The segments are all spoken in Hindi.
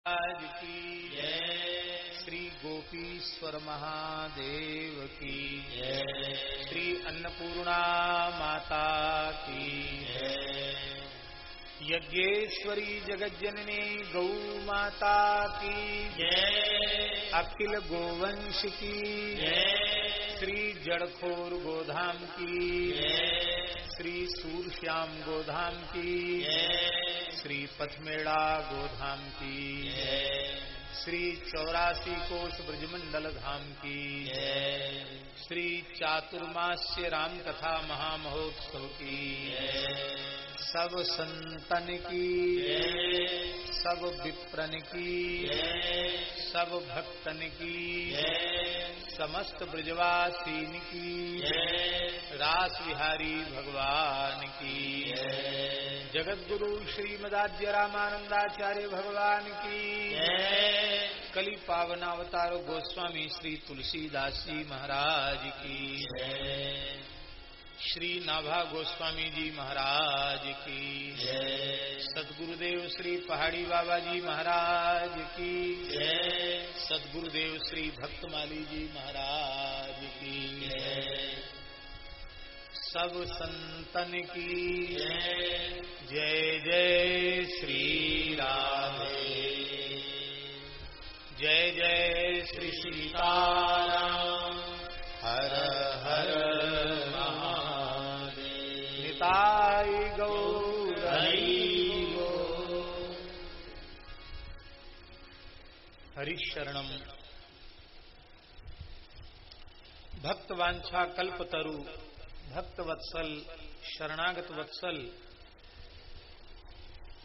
आज की जय। श्री गोपीश्वर महादेव की जय। श्री अन्नपूर्णा माता की जय। यज्ञेश्वरी जगज्जननी गौ माता की जय। अखिल गोवंश की जय। श्री जड़खोर गोधाम की जय। श्री सूरश्याम गोधाम की जय। श्री पथमेड़ा गोधाम की जय। श्री 84 कोश ब्रजमंडल धाम की जय। श्री चातुर्मास्य राम कथा महामहोत्सव की जय। सब संतन की जय। सब विप्रन की जय। सब भक्तन की जय। समस्त ब्रजवासीन की जय। रास बिहारी भगवान की जय। जगद्गुरु श्रीमदाद्य रामानंदाचार्य भगवान की जय। कली पावन अवतार गोस्वामी श्री तुलसीदास जी महाराज की जय। श्री नाभा गोस्वामी जी महाराज की जय। सद्गुरुदेव श्री पहाड़ी बाबा जी महाराज की जय। सद्गुरुदेव श्री भक्तमाली जी महाराज की जय। सब संतन की जय। जय जय श्री राधे। जय जय श्री सीताराम। हर हर निताय गौर हरि बोल। हरिशरणम। भक्तवांछा कल्पतरु भक्तवत्सल शरणागत वत्सल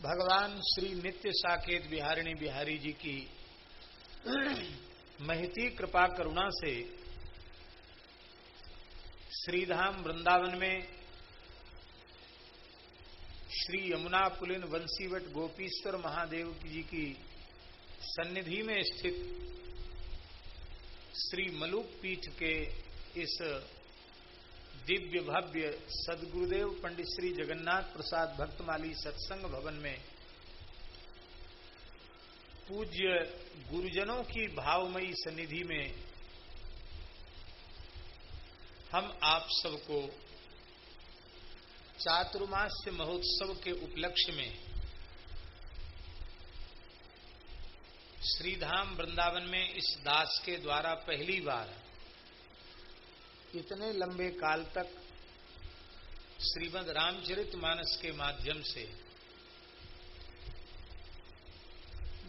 भगवान श्री नित्य साकेत बिहारिणी बिहारी जी की महती कृपा करुणा से श्रीधाम वृंदावन में श्री यमुना पुलिन वंशीवट गोपीश्वर महादेव जी की सन्निधि में स्थित श्री मलुक पीठ के इस दिव्य भव्य सद्गुरुदेव पंडित श्री जगन्नाथ प्रसाद भक्तमाली सत्संग भवन में पूज्य गुरुजनों की भावमयी सन्निधि में हम आप सबको चातुर्मास्य महोत्सव के उपलक्ष्य में श्रीधाम वृंदावन में इस दास के द्वारा पहली बार इतने लंबे काल तक श्रीमद् रामचरितमानस के माध्यम से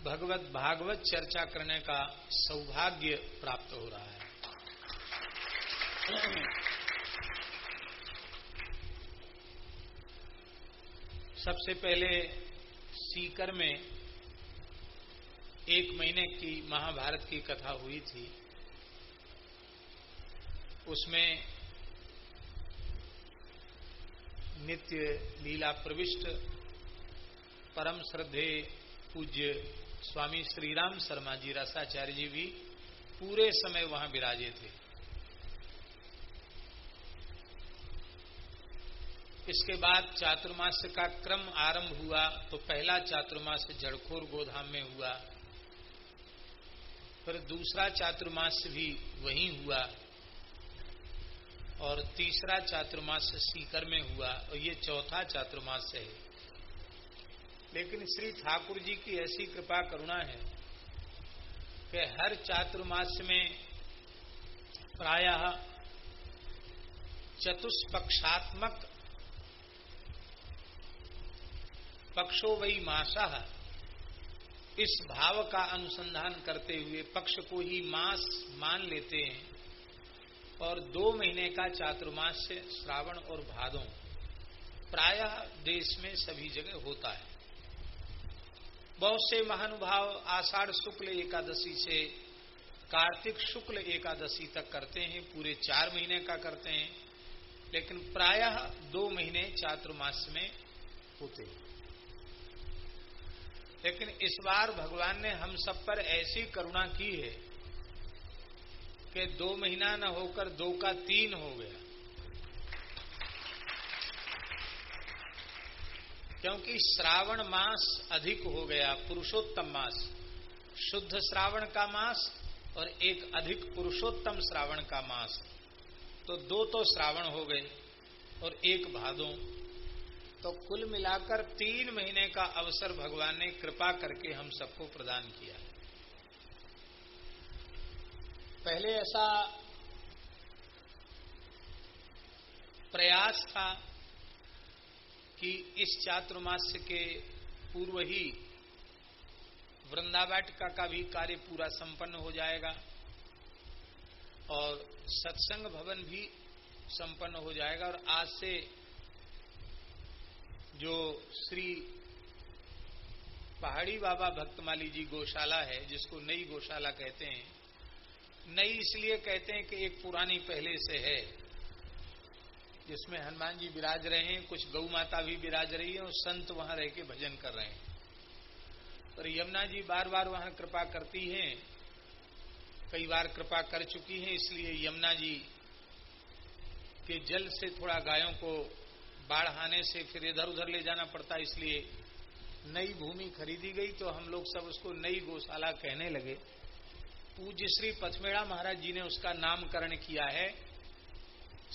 भगवत भागवत चर्चा करने का सौभाग्य प्राप्त हो रहा है। सबसे पहले सीकर में 1 महीने की महाभारत की कथा हुई थी। उसमें नित्य लीला प्रविष्ट परम श्रद्धे पूज्य स्वामी श्रीराम शर्मा जी रसाचार्य जी भी पूरे समय वहां विराजे थे। इसके बाद चातुर्मास्य का क्रम आरंभ हुआ तो पहला चातुर्मास्य जड़खोर गोधाम में हुआ, फिर दूसरा चातुर्मास्य भी वहीं हुआ और तीसरा चातुर्मास्य सीकर में हुआ और ये चौथा चातुर्मास्य है। लेकिन श्री ठाकुर जी की ऐसी कृपा करुणा है कि हर चातुर्मास्य में प्रायः चतुष्पक्षात्मक पक्षो वही मासः इस भाव का अनुसंधान करते हुए पक्ष को ही मास मान लेते हैं और 2 महीने का चातुर्मास्य श्रावण और भादों प्रायः देश में सभी जगह होता है। बहुत से महानुभाव आषाढ़ शुक्ल एकादशी से कार्तिक शुक्ल एकादशी तक करते हैं, पूरे 4 महीने का करते हैं, लेकिन प्रायः 2 महीने चातुर्मास्य में होते हैं। लेकिन इस बार भगवान ने हम सब पर ऐसी करुणा की है कि 2 महीना न होकर 2 का 3 हो गया, क्योंकि श्रावण मास अधिक हो गया, पुरुषोत्तम मास, शुद्ध श्रावण का मास और एक अधिक पुरुषोत्तम श्रावण का मास। तो 2 तो श्रावण हो गए और 1 भादों, तो कुल मिलाकर 3 महीने का अवसर भगवान ने कृपा करके हम सबको प्रदान किया। पहले ऐसा प्रयास था कि इस चातुर्मास्य के पूर्व ही वृंदावाटिका का भी कार्य पूरा संपन्न हो जाएगा और सत्संग भवन भी संपन्न हो जाएगा। और आज से जो श्री पहाड़ी बाबा भक्तमाली जी गौशाला है, जिसको नई गौशाला कहते हैं, नई इसलिए कहते हैं कि एक पुरानी पहले से है, जिसमें हनुमान जी विराज रहे हैं, कुछ गौ माता भी विराज रही है और संत वहां रह के भजन कर रहे हैं। पर यमुना जी बार बार वहां कृपा करती हैं, कई बार कृपा कर चुकी हैं, इसलिए यमुना जी के जल से थोड़ा गायों को बाढ़ आने से फिर इधर उधर ले जाना पड़ता, इसलिए नई भूमि खरीदी गई। तो हम लोग सब उसको नई गौशाला कहने लगे। पूज्य श्री पथमेड़ा महाराज जी ने उसका नामकरण किया है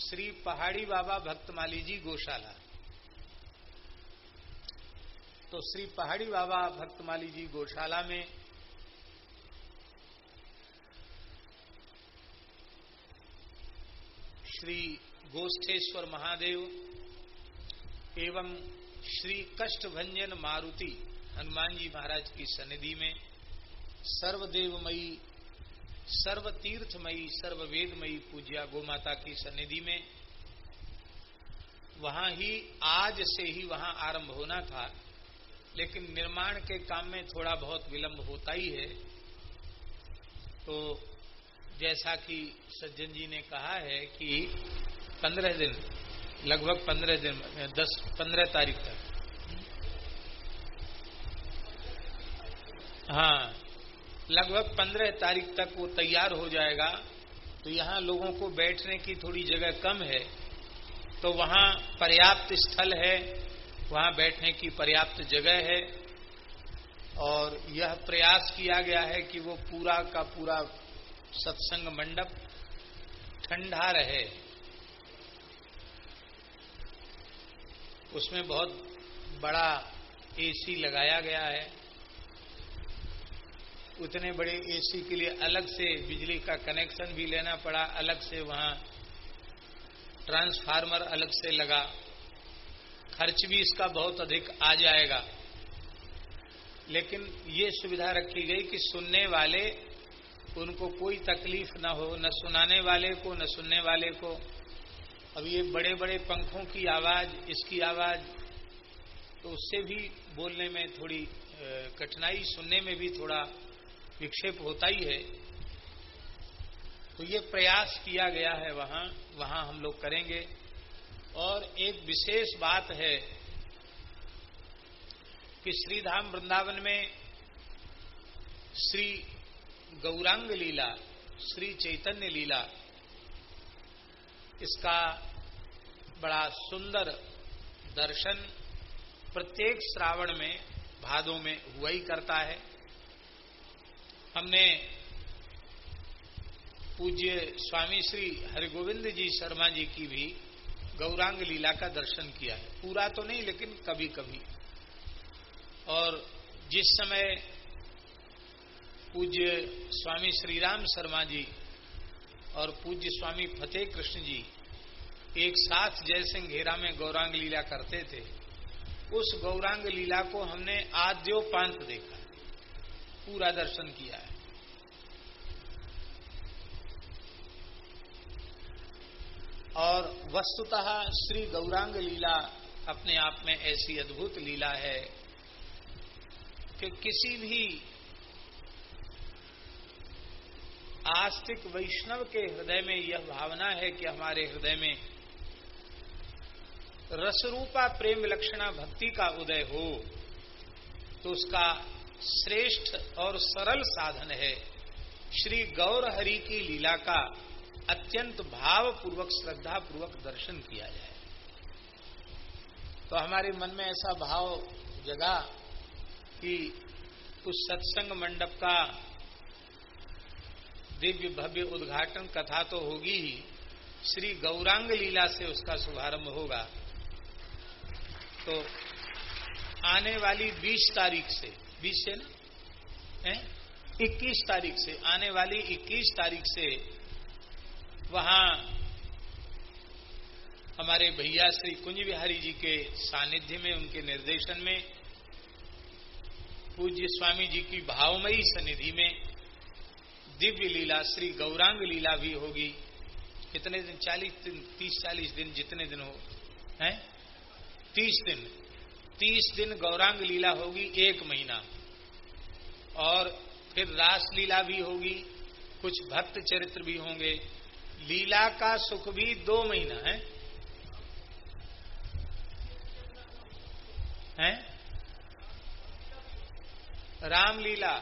श्री पहाड़ी बाबा भक्तमाली जी गौशाला। तो श्री पहाड़ी बाबा भक्तमाली जी गौशाला में श्री गोष्ठेश्वर महादेव एवं श्री कष्टभंजन मारुति हनुमान जी महाराज की सन्निधि में सर्वदेवमयी, सर्वतीर्थमयी, सर्ववेदमयी पूज्या गोमाता की सन्निधि में वहां ही आज से ही वहां आरंभ होना था, लेकिन निर्माण के काम में थोड़ा बहुत विलंब होता ही है। तो जैसा कि सज्जन जी ने कहा है कि 15 दिन, लगभग 15 दिन, 15 तारीख तक, हाँ, लगभग 15 तारीख तक वो तैयार हो जाएगा। तो यहाँ लोगों को बैठने की थोड़ी जगह कम है, तो वहाँ पर्याप्त स्थल है, वहाँ बैठने की पर्याप्त जगह है। और यह प्रयास किया गया है कि वो पूरा का पूरा सत्संग मंडप ठंडा रहे। उसमें बहुत बड़ा एसी लगाया गया है। उतने बड़े एसी के लिए अलग से बिजली का कनेक्शन भी लेना पड़ा, अलग से वहां ट्रांसफार्मर अलग से लगा, खर्च भी इसका बहुत अधिक आ जाएगा। लेकिन ये सुविधा रखी गई कि सुनने वाले उनको कोई तकलीफ न हो, न सुनाने वाले को न सुनने वाले को। अब ये बड़े बड़े पंखों की आवाज, इसकी आवाज, तो उससे भी बोलने में थोड़ी कठिनाई, सुनने में भी थोड़ा विक्षेप होता ही है। तो ये प्रयास किया गया है, वहां हम लोग करेंगे। और एक विशेष बात है कि श्रीधाम वृंदावन में श्री गौरांग लीला, श्री चैतन्य लीला, इसका बड़ा सुंदर दर्शन प्रत्येक श्रावण में, भादों में हुआ ही करता है। हमने पूज्य स्वामी श्री हरिगोविंद जी शर्मा जी की भी गौरांग लीला का दर्शन किया है, पूरा तो नहीं लेकिन कभी कभी। और जिस समय पूज्य स्वामी श्रीराम शर्मा जी और पूज्य स्वामी फतेह कृष्ण जी एक साथ जयसिंह घेरा में गौरांग लीला करते थे, उस गौरांग लीला को हमने आद्योपांत देखा, पूरा दर्शन किया है। और वस्तुतः श्री गौरांग लीला अपने आप में ऐसी अद्भुत लीला है कि किसी भी आस्तिक वैष्णव के हृदय में यह भावना है कि हमारे हृदय में रसरूपा प्रेम लक्षणा भक्ति का उदय हो, तो उसका श्रेष्ठ और सरल साधन है श्री गौर हरि की लीला का अत्यंत भाव पूर्वक, श्रद्धा पूर्वक दर्शन किया जाए। तो हमारे मन में ऐसा भाव जगा कि उस सत्संग मंडप का दिव्य भव्य उद्घाटन कथा तो होगी ही, श्री गौरांग लीला से उसका शुभारंभ होगा। तो आने वाली 20 तारीख से, 20 से ना 21 तारीख से, आने वाली 21 तारीख से वहां हमारे भैया श्री कुंज बिहारी जी के सानिध्य में, उनके निर्देशन में, पूज्य स्वामी जी की भावमयी सनिधि में दिव्य लीला श्री गौरांग लीला भी होगी। कितने दिन? 40 दिन, 30-40 दिन, जितने दिन हो हैं, 30 दिन। 30 दिन गौरांग लीला होगी, 1 महीना। और फिर रास लीला भी होगी, कुछ भक्त चरित्र भी होंगे। लीला का सुख भी 2 महीना है, रामलीला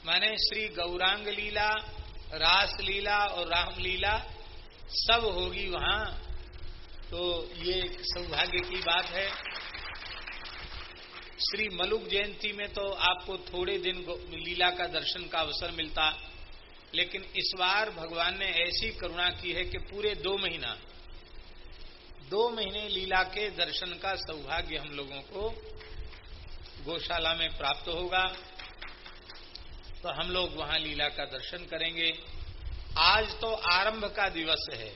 माने श्री गौरांग लीला, रास लीला और रामलीला सब होगी वहां। तो ये सौभाग्य की बात है। श्री मलुक जयंती में तो आपको थोड़े दिन लीला का दर्शन का अवसर मिलता, लेकिन इस बार भगवान ने ऐसी करुणा की है कि पूरे 2 महीना, 2 महीने लीला के दर्शन का सौभाग्य हम लोगों को गौशाला में प्राप्त होगा। तो हम लोग वहां लीला का दर्शन करेंगे। आज तो आरंभ का दिवस है,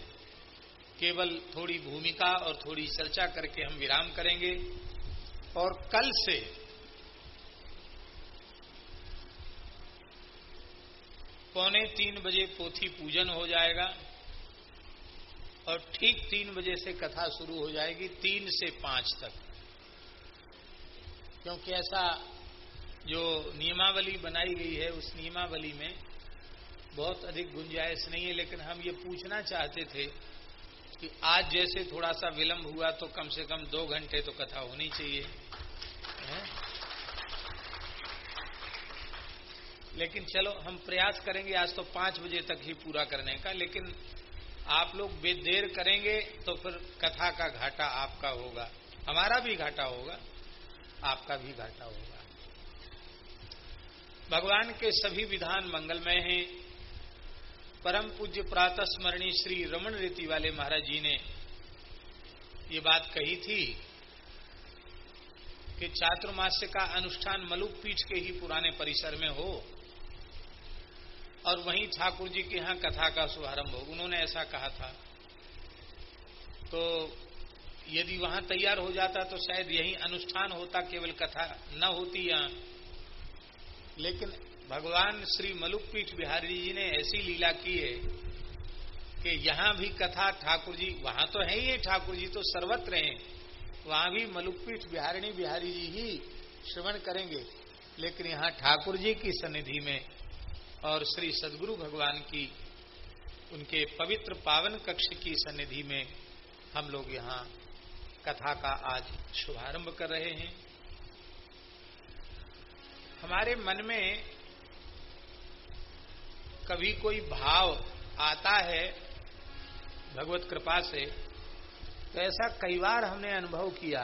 केवल थोड़ी भूमिका और थोड़ी चर्चा करके हम विराम करेंगे। और कल से पौने 3 बजे पोथी पूजन हो जाएगा और ठीक 3 बजे से कथा शुरू हो जाएगी, 3 से 5 तक। क्योंकि ऐसा जो नियमावली बनाई गई है, उस नियमावली में बहुत अधिक गुंजाइश नहीं है। लेकिन हम ये पूछना चाहते थे कि आज जैसे थोड़ा सा विलंब हुआ तो कम से कम 2 घंटे तो कथा होनी चाहिए है? लेकिन चलो हम प्रयास करेंगे आज तो 5 बजे तक ही पूरा करने का। लेकिन आप लोग बेदेर करेंगे तो फिर कथा का घाटा आपका होगा, हमारा भी घाटा होगा, आपका भी घाटा होगा। भगवान के सभी विधान मंगलमय हैं। परम पूज्य प्रातः स्मरणीय श्री रमण रीति वाले महाराज जी ने ये बात कही थी कि चातुर्मास्य का अनुष्ठान मलुक पीठ के ही पुराने परिसर में हो और वहीं ठाकुर जी के यहाँ कथा का शुभारंभ हो। उन्होंने ऐसा कहा था। तो यदि वहां तैयार हो जाता तो शायद यही अनुष्ठान होता, केवल कथा न होती यहाँ। लेकिन भगवान श्री मलुकपीठ बिहारी जी ने ऐसी लीला की है कि यहाँ भी कथा ठाकुर जी, वहां तो है ही ठाकुर जी तो सर्वत्र हैं, वहां भी मलुकपीठ बिहारिणी बिहारी जी ही श्रवण करेंगे। लेकिन यहाँ ठाकुर जी की सन्निधि में और श्री सद्गुरु भगवान की, उनके पवित्र पावन कक्ष की सन्निधि में हम लोग यहाँ कथा का आज शुभारंभ कर रहे हैं। हमारे मन में कभी कोई भाव आता है भगवत कृपा से, तो ऐसा कई बार हमने अनुभव किया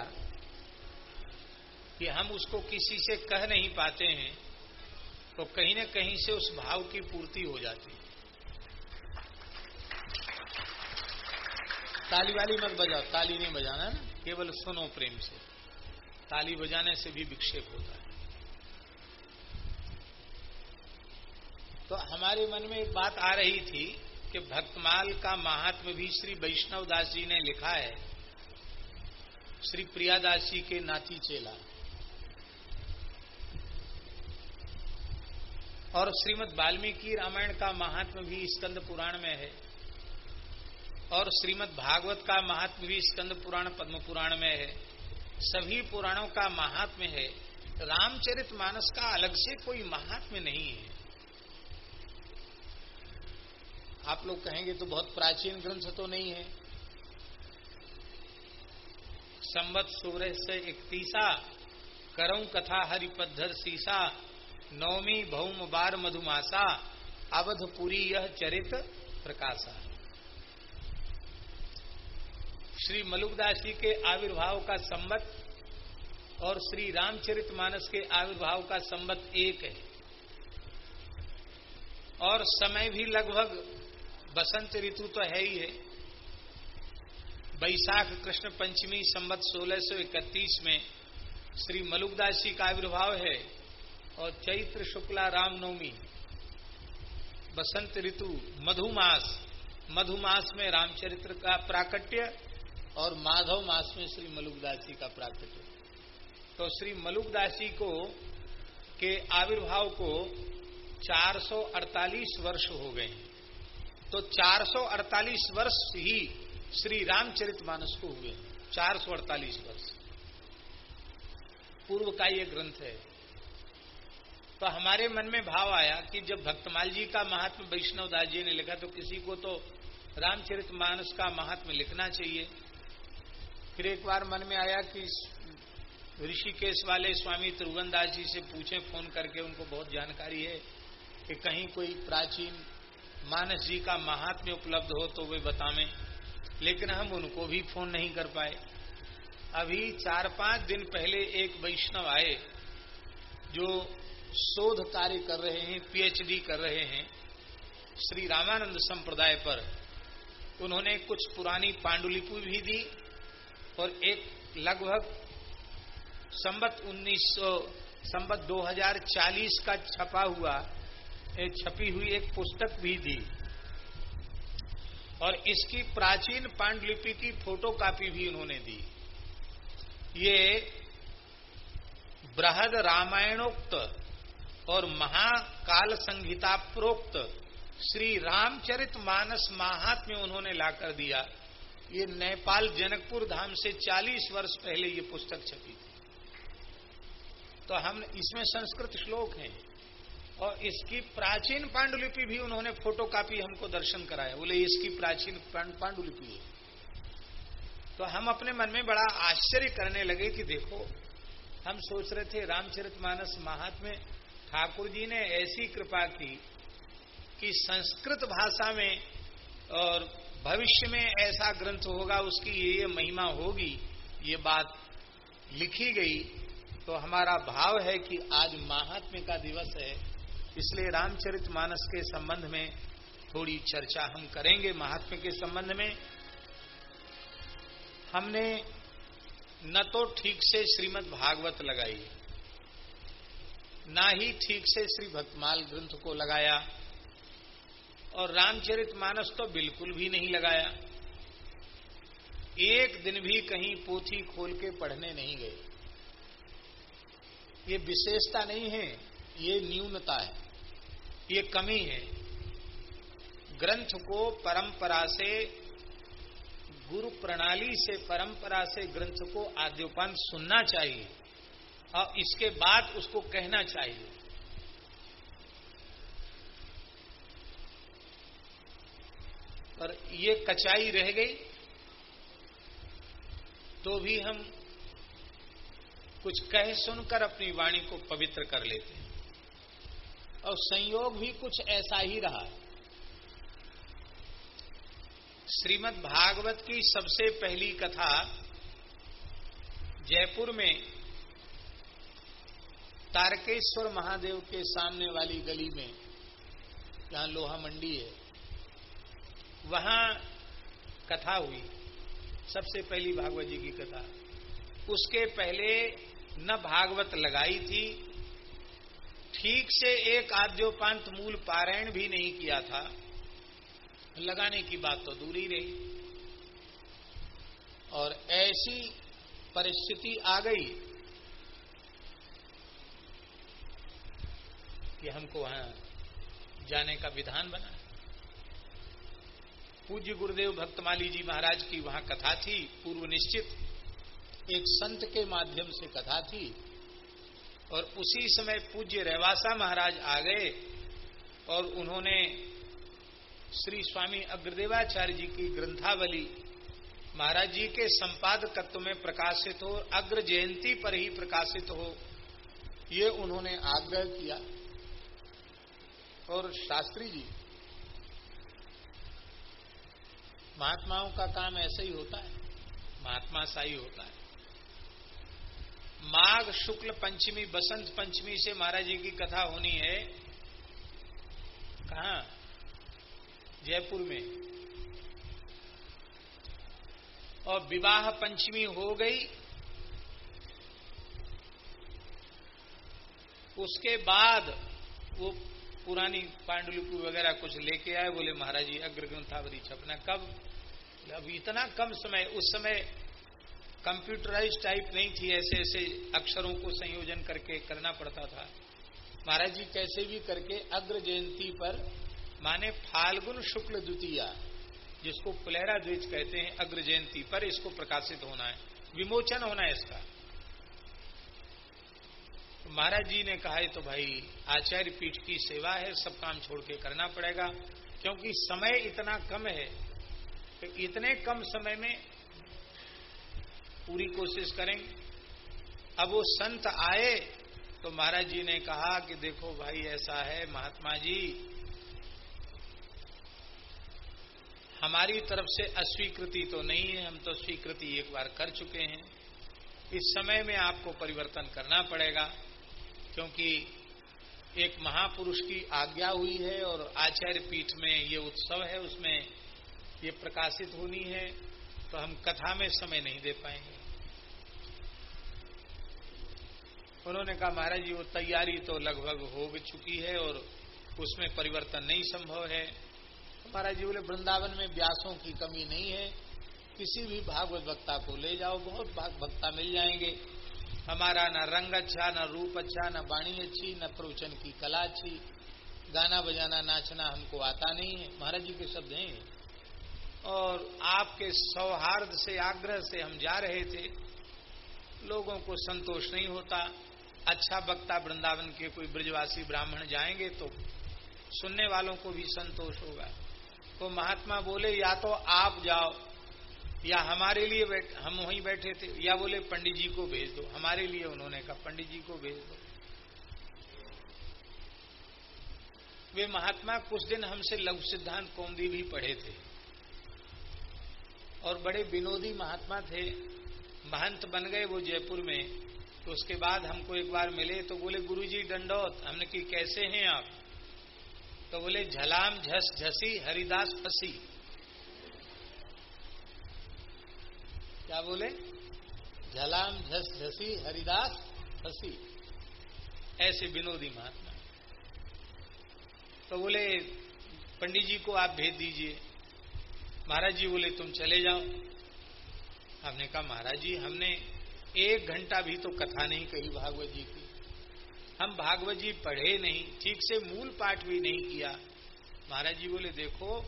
कि हम उसको किसी से कह नहीं पाते हैं, तो कहीं न कहीं से उस भाव की पूर्ति हो जाती है। ताली वाली मत बजाओ, ताली नहीं बजाना है ना, केवल सुनो प्रेम से। ताली बजाने से भी विक्षेप होता है। तो हमारे मन में एक बात आ रही थी कि भक्तमाल का महात्म्य भी श्री वैष्णव दास जी ने लिखा है, श्री प्रियादास जी के नाती चेला। और श्रीमद् वाल्मीकि रामायण का महात्म्य भी स्कंद पुराण में है, और श्रीमद् भागवत का महात्म्य भी स्कंद पुराण पद्म पुराण में है। सभी पुराणों का महात्म्य है। रामचरितमानस का अलग से कोई महात्म्य नहीं है। आप लोग कहेंगे तो बहुत प्राचीन ग्रंथ तो नहीं है। संवत 1631 करऊं कथा हरिपद्धर सीसा, नवमी भौम बार मधुमासा, अवधपुरी यह चरित प्रकाशा। श्री मलुकदास जी के आविर्भाव का संवत और श्री रामचरितमानस के आविर्भाव का संवत 1 है और समय भी लगभग बसंत ऋतु तो है ही है। वैशाख कृष्ण पंचमी संवत 1631 में श्री मलुकदास जी का आविर्भाव है और चैत्र शुक्ला रामनवमी, बसंत ऋतु, मधुमास में रामचरित्र का प्राकट्य और माधव मास में श्री मलुकदास जी का प्राकट्य। तो श्री मलुकदास जी को के आविर्भाव को 448 वर्ष हो गए हैं। तो 448 वर्ष ही श्री रामचरितमानस को हुए, 448 वर्ष पूर्व का ये ग्रंथ है। तो हमारे मन में भाव आया कि जब भक्तमाल जी का महात्म्य वैष्णव दास जी ने लिखा तो किसी को तो रामचरितमानस का महात्म्य लिखना चाहिए। फिर एक बार मन में आया कि ऋषिकेश वाले स्वामी त्रिभुवनदास जी से पूछें फोन करके, उनको बहुत जानकारी है कि कहीं कोई प्राचीन मानस जी का महात्म्य उपलब्ध हो तो वे बतावें, लेकिन हम उनको भी फोन नहीं कर पाए। अभी 4-5 दिन पहले एक वैष्णव आए जो शोध कार्य कर रहे हैं, पीएचडी कर रहे हैं श्री रामानंद संप्रदाय पर। उन्होंने कुछ पुरानी पांडुलिपि भी दी और एक लगभग संवत 2040 का छपी हुई एक पुस्तक भी दी और इसकी प्राचीन पांडुलिपि की फोटोकॉपी भी उन्होंने दी। ये बृहद रामायणोक्त और महाकाल संहिता प्रोक्त श्री रामचरितमानस महात्म्य उन्होंने लाकर दिया। ये नेपाल जनकपुर धाम से 40 वर्ष पहले ये पुस्तक छपी थी। तो हम इसमें संस्कृत श्लोक हैं और इसकी प्राचीन पांडुलिपि भी उन्होंने फोटोकॉपी हमको दर्शन कराया, बोले इसकी प्राचीन पांडुलिपि है। तो हम अपने मन में बड़ा आश्चर्य करने लगे कि देखो, हम सोच रहे थे रामचरितमानस महात्म्य ठाकुर जी ने ऐसी कृपा की कि संस्कृत भाषा में और भविष्य में ऐसा ग्रंथ होगा, उसकी ये महिमा होगी, ये बात लिखी गई। तो हमारा भाव है कि आज महात्म्य का दिवस है, इसलिए रामचरितमानस के संबंध में थोड़ी चर्चा हम करेंगे। महात्म्य के संबंध में हमने न तो ठीक से श्रीमद् भागवत लगाई, ना ही ठीक से श्री भक्तमाल ग्रंथ को लगाया और रामचरितमानस तो बिल्कुल भी नहीं लगाया। एक दिन भी कहीं पोथी खोल के पढ़ने नहीं गए। ये विशेषता नहीं है, ये न्यूनता है, ये कमी है। ग्रंथ को परंपरा से, गुरु प्रणाली से, परंपरा से ग्रंथ को आद्योपांत सुनना चाहिए और इसके बाद उसको कहना चाहिए। पर ये कचाई रह गई तो भी हम कुछ कह सुनकर अपनी वाणी को पवित्र कर लेते हैं और संयोग भी कुछ ऐसा ही रहा। श्रीमद् भागवत की सबसे पहली कथा जयपुर में तारकेश्वर महादेव के सामने वाली गली में, जहां लोहा मंडी है, वहां कथा हुई। सबसे पहली भागवत जी की कथा। उसके पहले न भागवत लगाई थी, ठीक से एक आद्योपांत मूल पारायण भी नहीं किया था, लगाने की बात तो दूर ही रही। और ऐसी परिस्थिति आ गई कि हमको वहां जाने का विधान बना। पूज्य गुरुदेव भक्तमाली जी महाराज की वहां कथा थी, पूर्व निश्चित एक संत के माध्यम से कथा थी और उसी समय पूज्य रेवासा महाराज आ गए और उन्होंने श्री स्वामी अग्रदेवाचार्य जी की ग्रंथावली महाराज जी के संपादकत्व में प्रकाशित हो, अग्र जयंती पर ही प्रकाशित हो, ये उन्होंने आग्रह किया। और शास्त्री जी, महात्माओं का काम ऐसे ही होता है, महात्मा सा ही होता है। माघ शुक्ल पंचमी बसंत पंचमी से महाराज जी की कथा होनी है। कहाँ? जयपुर में। और विवाह पंचमी हो गई। उसके बाद वो पुरानी पांडुलिपि वगैरह कुछ लेके आए, बोले महाराज जी अग्रग्रंथावली छपना। कब? अब इतना कम समय, उस समय कंप्यूटराइज टाइप नहीं थी, ऐसे ऐसे अक्षरों को संयोजन करके करना पड़ता था। महाराज जी कैसे भी करके अग्र जयंती पर, माने फाल्गुन शुक्ल द्वितीया, जिसको पुलेरा द्विज कहते हैं, अग्र जयंती पर इसको प्रकाशित होना है, विमोचन होना है इसका। तो महाराज जी ने कहा तो भाई आचार्य पीठ की सेवा है, सब काम छोड़ के करना पड़ेगा, क्योंकि समय इतना कम है। तो इतने कम समय में पूरी कोशिश करेंगे। अब वो संत आए तो महाराज जी ने कहा कि देखो भाई ऐसा है महात्मा जी, हमारी तरफ से अस्वीकृति तो नहीं है, हम तो स्वीकृति एक बार कर चुके हैं। इस समय में आपको परिवर्तन करना पड़ेगा, क्योंकि एक महापुरुष की आज्ञा हुई है और आचार्य पीठ में ये उत्सव है, उसमें ये प्रकाशित होनी है, तो हम कथा में समय नहीं दे पाएंगे। उन्होंने कहा महाराज जी वो तैयारी तो लगभग हो चुकी है और उसमें परिवर्तन नहीं संभव है। तो महाराज जी बोले वृंदावन में व्यासों की कमी नहीं है, किसी भी भागवत वक्ता को ले जाओ, बहुत वक्ता मिल जाएंगे। हमारा न रंग अच्छा, न रूप अच्छा, न वाणी अच्छी, न प्रवचन की कला अच्छी, गाना बजाना नाचना हमको आता नहीं है। महाराज जी के शब्द हैं। और आपके सौहार्द से आग्रह से हम जा रहे थे, लोगों को संतोष नहीं होता। अच्छा वक्ता वृंदावन के कोई ब्रजवासी ब्राह्मण जाएंगे तो सुनने वालों को भी संतोष होगा। तो महात्मा बोले या तो आप जाओ, या हमारे लिए हम वहीं बैठे थे, या बोले पंडित जी को भेज दो। हमारे लिए उन्होंने कहा पंडित जी को भेज दो। वे महात्मा कुछ दिन हमसे लघु सिद्धांत कौमुदी भी पढ़े थे और बड़े विनोदी महात्मा थे। महंत बन गए वो जयपुर में। तो उसके बाद हमको एक बार मिले तो बोले गुरुजी दंडौत। हमने कि कैसे हैं आप? तो बोले झलाम झस झसी हरिदास फंसी। क्या बोले? झलाम झस झसी हरिदास फंसी। ऐसे विनोदी महात्मा। तो बोले पंडित जी को आप भेज दीजिए। महाराज जी बोले तुम चले जाओ। हमने कहा महाराज जी हमने 1 घंटा भी तो कथा नहीं कही भागवत जी की, हम भागवत जी पढ़े नहीं, ठीक से मूल पाठ भी नहीं किया। महाराज जी बोले देखो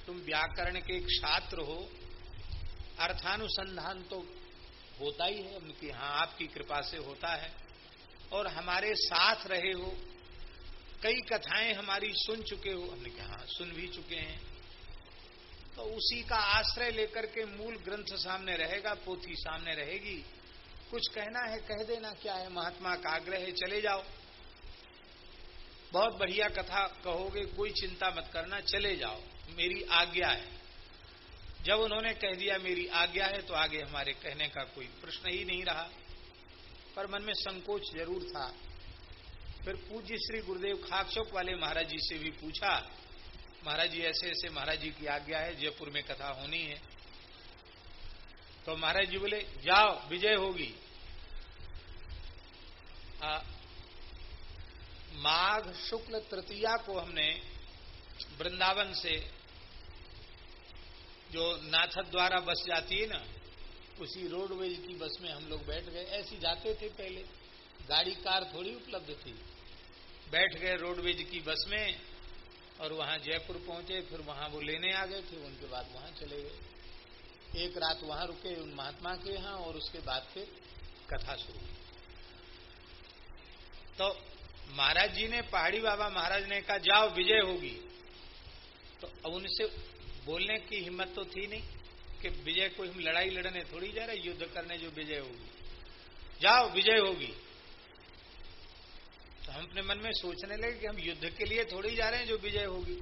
तुम व्याकरण के एक छात्र हो, अर्थानुसंधान तो होता ही है। उनकी हाँ आपकी कृपा से होता है, और हमारे साथ रहे हो, कई कथाएं हमारी सुन चुके हो। हमने कहा हाँ सुन भी चुके हैं। तो उसी का आश्रय लेकर के मूल ग्रंथ सामने रहेगा, पोथी सामने रहेगी। कुछ कहना है कह देना, क्या है, महात्मा का आग्रह है, चले जाओ। बहुत बढ़िया कथा कहोगे, कोई चिंता मत करना, चले जाओ, मेरी आज्ञा है। जब उन्होंने कह दिया मेरी आज्ञा है, तो आगे हमारे कहने का कोई प्रश्न ही नहीं रहा। पर मन में संकोच जरूर था। फिर पूज्य श्री गुरुदेव खाकचौक वाले महाराज जी से भी पूछा, महाराज जी ऐसे ऐसे महाराज जी की आज्ञा है, जयपुर में कथा होनी है। तो महाराज जी बोले जाओ विजय होगी। माघ शुक्ल तृतीया को हमने वृंदावन से जो नाथद द्वारा बस जाती है ना, उसी रोडवेज की बस में हम लोग बैठ गए। ऐसी जाते थे पहले, गाड़ी कार थोड़ी उपलब्ध थी। बैठ गए रोडवेज की बस में और वहां जयपुर पहुंचे। फिर वहां वो लेने आ गए थे, उनके बाद वहां चले गए। एक रात वहां रुके उन महात्मा के यहाँ, और उसके बाद फिर कथा शुरू। तो महाराज जी ने, पहाड़ी बाबा महाराज ने कहा जाओ विजय होगी। तो अब उनसे बोलने की हिम्मत तो थी नहीं कि विजय कोई हम लड़ाई लड़ने थोड़ी जा रहे, युद्ध करने जो विजय होगी, जाओ विजय होगी। तो हम अपने मन में सोचने लगे कि हम युद्ध के लिए थोड़ी जा रहे हैं जो विजय होगी।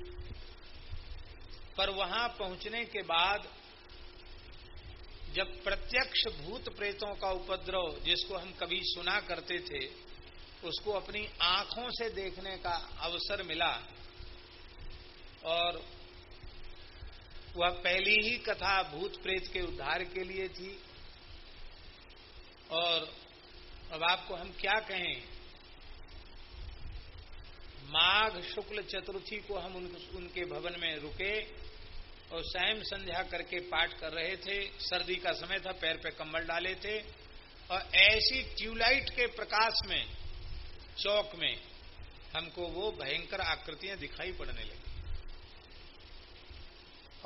पर वहां पहुंचने के बाद जब प्रत्यक्ष भूत प्रेतों का उपद्रव जिसको हम कभी सुना करते थे उसको अपनी आंखों से देखने का अवसर मिला, और वह पहली ही कथा भूत प्रेत के उद्धार के लिए थी। और अब आपको हम क्या कहें, माघ शुक्ल चतुर्थी को हम उनके भवन में रुके और सायं संध्या करके पाठ कर रहे थे। सर्दी का समय था, पैर पे कंबल डाले थे, और ऐसी ट्यूबलाइट के प्रकाश में चौक में हमको वो भयंकर आकृतियां दिखाई पड़ने लगी।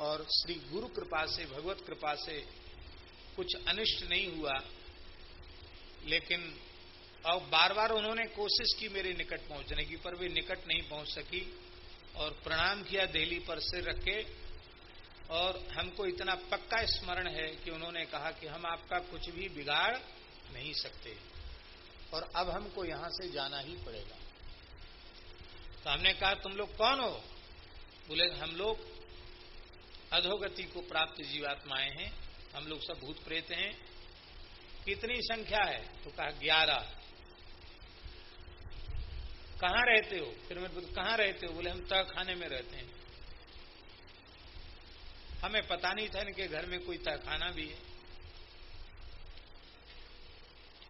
और श्री गुरु कृपा से, भगवत कृपा से कुछ अनिष्ट नहीं हुआ, लेकिन अब बार बार उन्होंने कोशिश की मेरे निकट पहुंचने की, पर वे निकट नहीं पहुंच सकी। और प्रणाम किया देहली पर सिर रखे, और हमको इतना पक्का स्मरण है कि उन्होंने कहा कि हम आपका कुछ भी बिगाड़ नहीं सकते और अब हमको यहां से जाना ही पड़ेगा। तो हमने कहा तुम लोग कौन हो? बोले हम लोग अधोगति को प्राप्त जीवात्माएं हैं, हम लोग सब भूत प्रेत हैं। कितनी संख्या है? तो कहा 11। कहां रहते हो? फिर मैं बोला कहां रहते हो? बोले हम तहखाने में रहते हैं। हमें पता नहीं था इनके घर में कोई तहखाना भी है।